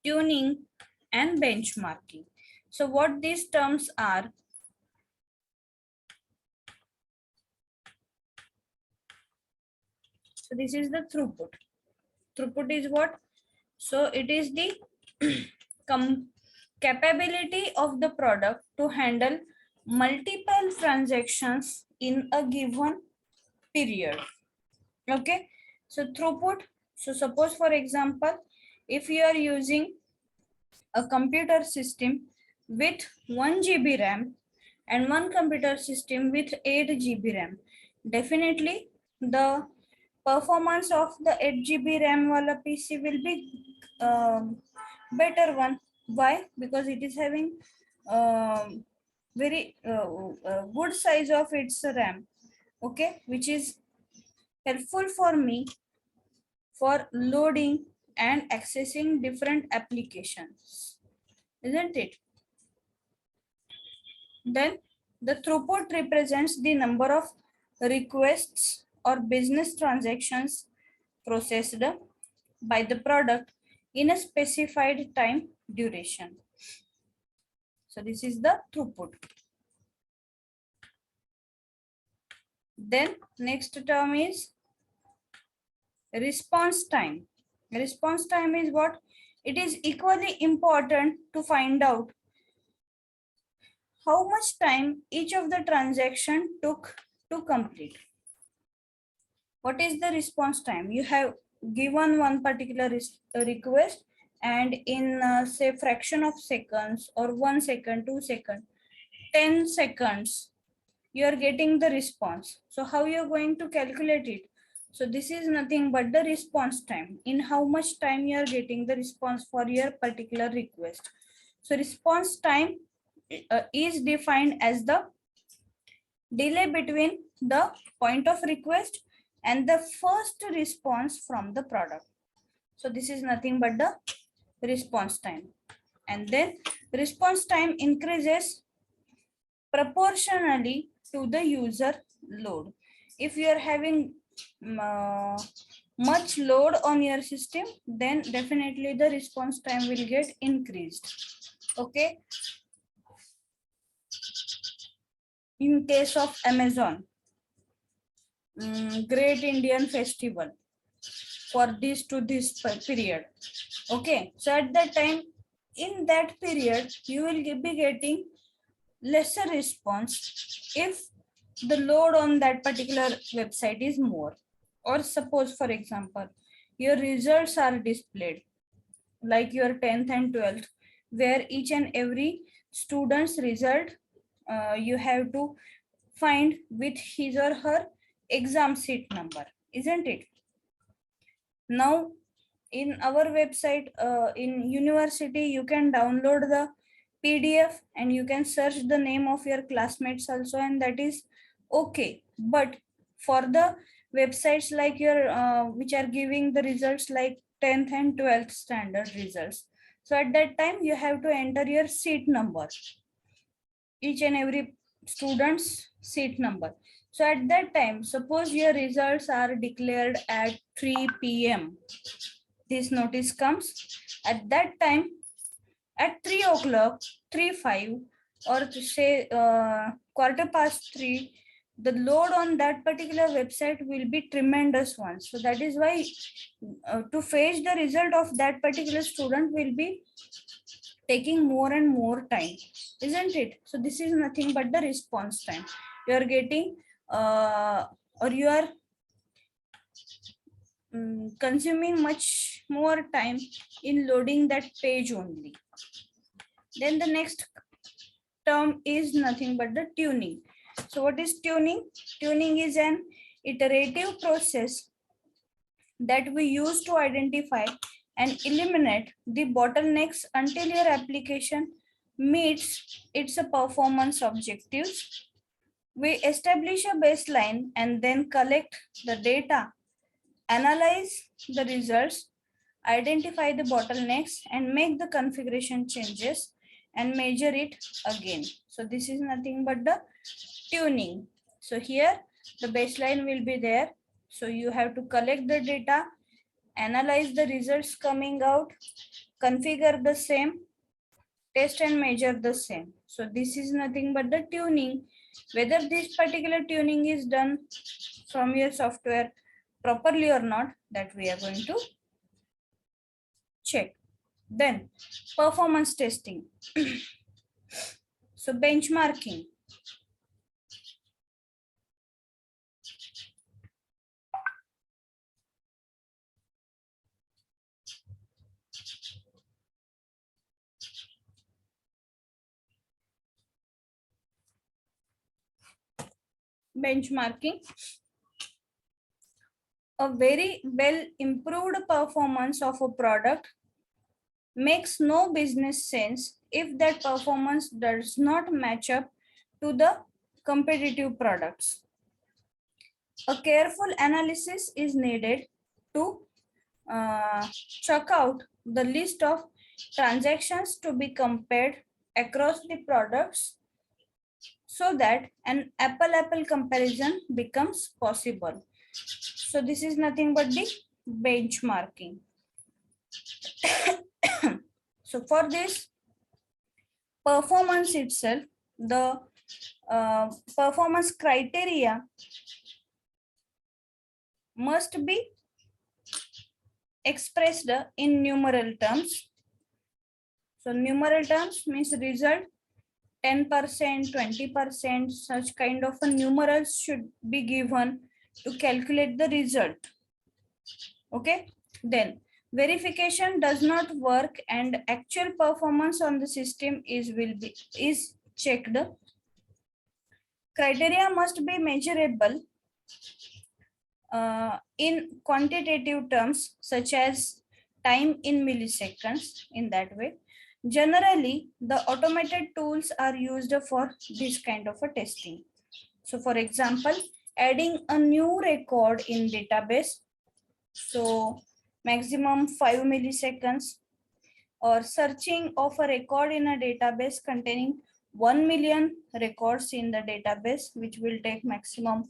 tuning, and benchmarking. So what these terms are? So this is the throughput. Throughput is what? So it is the capability of the product to handle multiple transactions in a given period. Okay, so throughput. So suppose for example, if you are using a computer system with 1 GB RAM and one computer system with 8 GB RAM, definitely the performance of the 8 GB RAM wala PC will be better one. Why? Because it is having very good size of its RAM. Okay, which is helpful for me for loading and accessing different applications, isn't it? Then the throughput represents the number of requests or business transactions processed by the product in a specified time duration. So this is the throughput. Then next term is response time. Response time is what? It is equally important to find out how much time each of the transaction took to complete. What is the response time? You have given one particular request, and in say fraction of seconds or 1 second, 2 seconds, 10 seconds, you are getting the response. So how you are going to calculate it? So this is nothing but the response time. In how much time you are getting the response for your particular request. So response time is defined as the delay between the point of request and the first response from the product. So this is nothing but the response time. And then response time increases proportionally to the user load. If you are having much load on your system, then definitely the response time will get increased. Okay. In case of Amazon, Great Indian Festival, for this to this period. Okay, so at that time, in that period, you will be getting lesser response if the load on that particular website is more. Or suppose, for example, your results are displayed like your 10th and 12th, where each and every student's result you have to find with his or her exam seat number, isn't it? Now in our website, in university, you can download the PDF and you can search the name of your classmates also, and that is okay. But for the websites like your which are giving the results like 10th and 12th standard results, so at that time you have to enter your seat number, each and every student's seat number. So at that time, suppose your results are declared at 3 p.m. This notice comes at that time at 3 o'clock, 3:05, or to say quarter past 3, the load on that particular website will be tremendous one. So that is why to fetch the result of that particular student will be taking more and more time, isn't it? So this is nothing but the response time. You are getting or you are consuming much more time in loading that page only. Then the next term is nothing but the tuning. So what is tuning? Tuning is an iterative process that we use to identify and eliminate the bottlenecks until your application meets its performance objectives. We establish a baseline and then collect the data, analyze the results, identify the bottlenecks, and make the configuration changes and measure it again. So this is nothing but the tuning. So here the baseline will be there. So you have to collect the data, analyze the results coming out, configure the same, test and measure the same. So this is nothing but the tuning. Whether this particular tuning is done from your software properly or not, that we are going to check. Then performance testing. So benchmarking. Benchmarking. A very well improved performance of a product makes no business sense if that performance does not match up to the competitive products. A careful analysis is needed to check out the list of transactions to be compared across the products so that an apple comparison becomes possible. So this is nothing but the benchmarking. So for this performance itself, the performance criteria must be expressed in numeral terms. So numeral terms means result 10%, 20%, such kind of a numerals should be given to calculate the result. Okay, then verification does not work and actual performance on the system is checked. Criteria must be measurable in quantitative terms such as time in milliseconds. In that way, generally the automated tools are used for this kind of a testing. So for example, adding a new record in database, so maximum 5 milliseconds, or searching of a record in a database containing 1 million records in the database, which will take maximum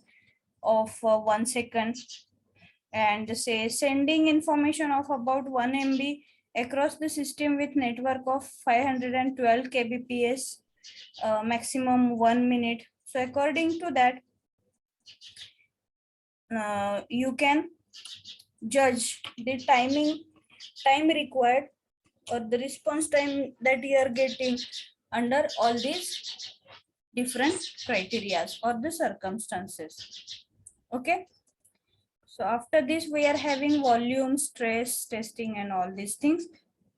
of 1 second, and say sending information of about 1 MB across the system with network of 512 kbps, maximum 1 minute. So according to that, you can judge the time required or the response time that you are getting under all these different criteria or the circumstances. Okay, so after this we are having volume, stress testing and all these things.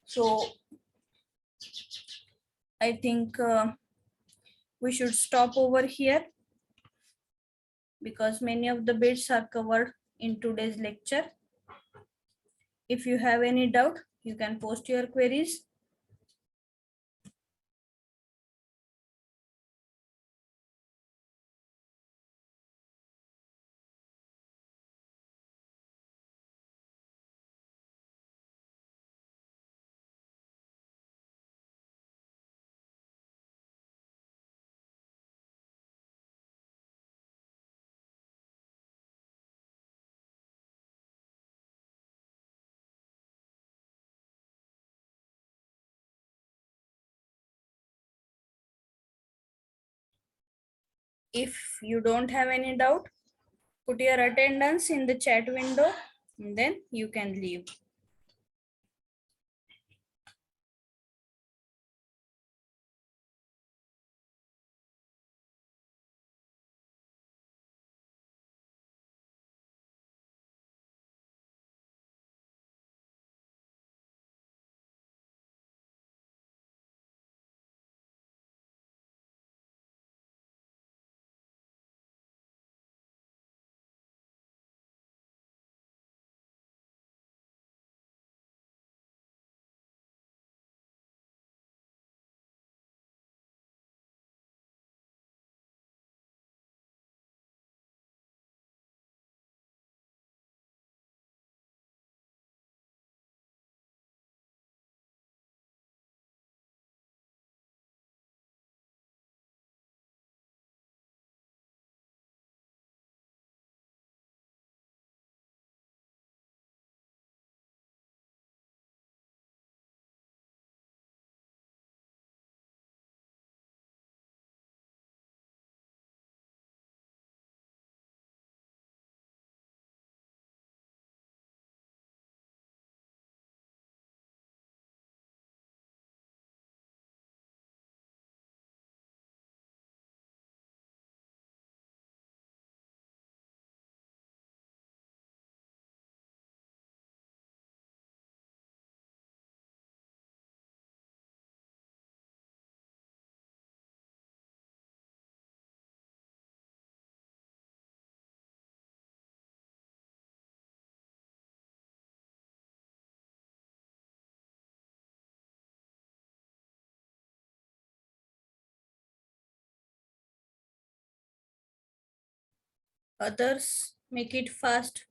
So I think we should stop over here because many of the bits are covered in today's lecture. If you have any doubt, you can post your queries. If you don't have any doubt, put your attendance in the chat window and then you can leave. Others make it fast.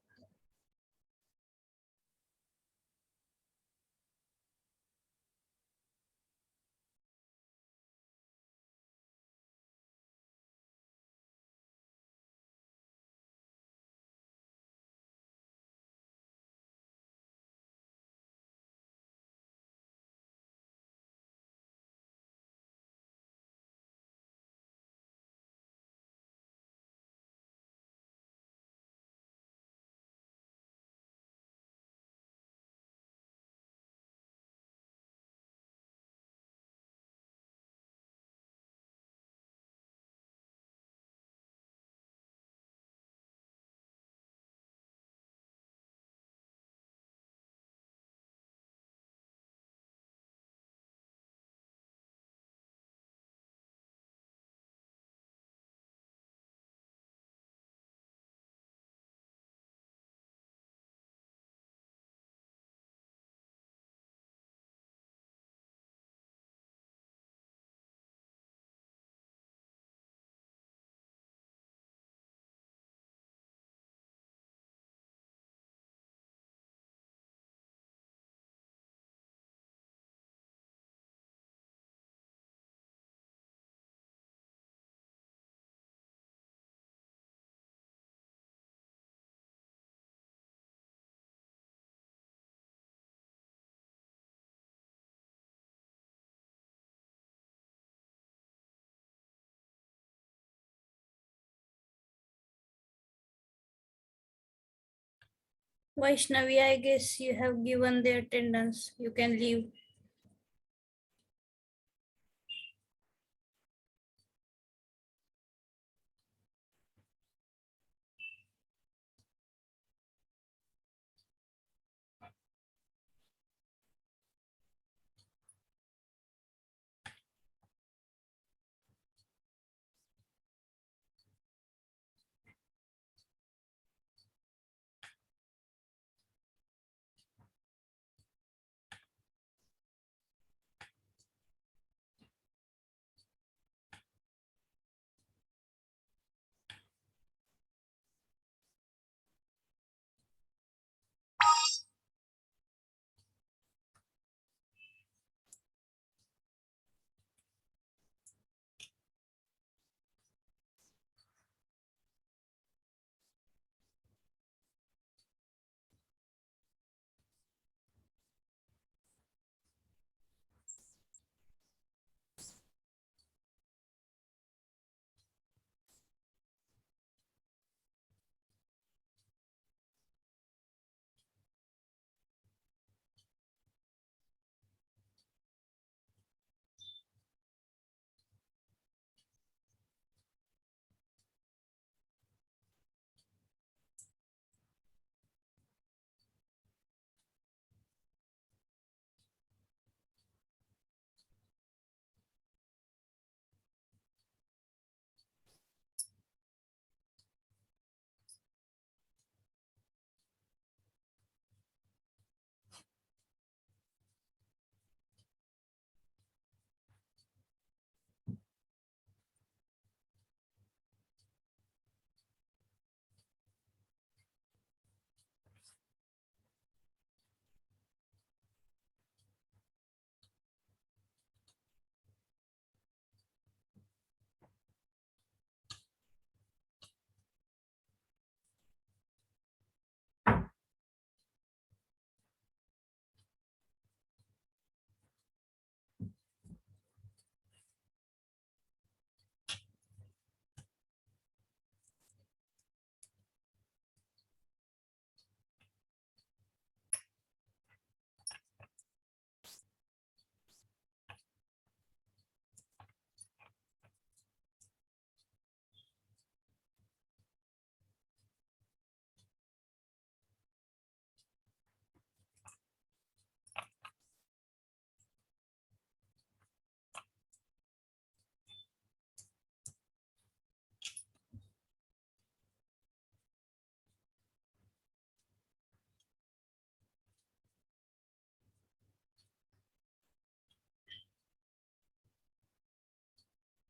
Vaishnavi, I guess you have given the attendance. You can leave.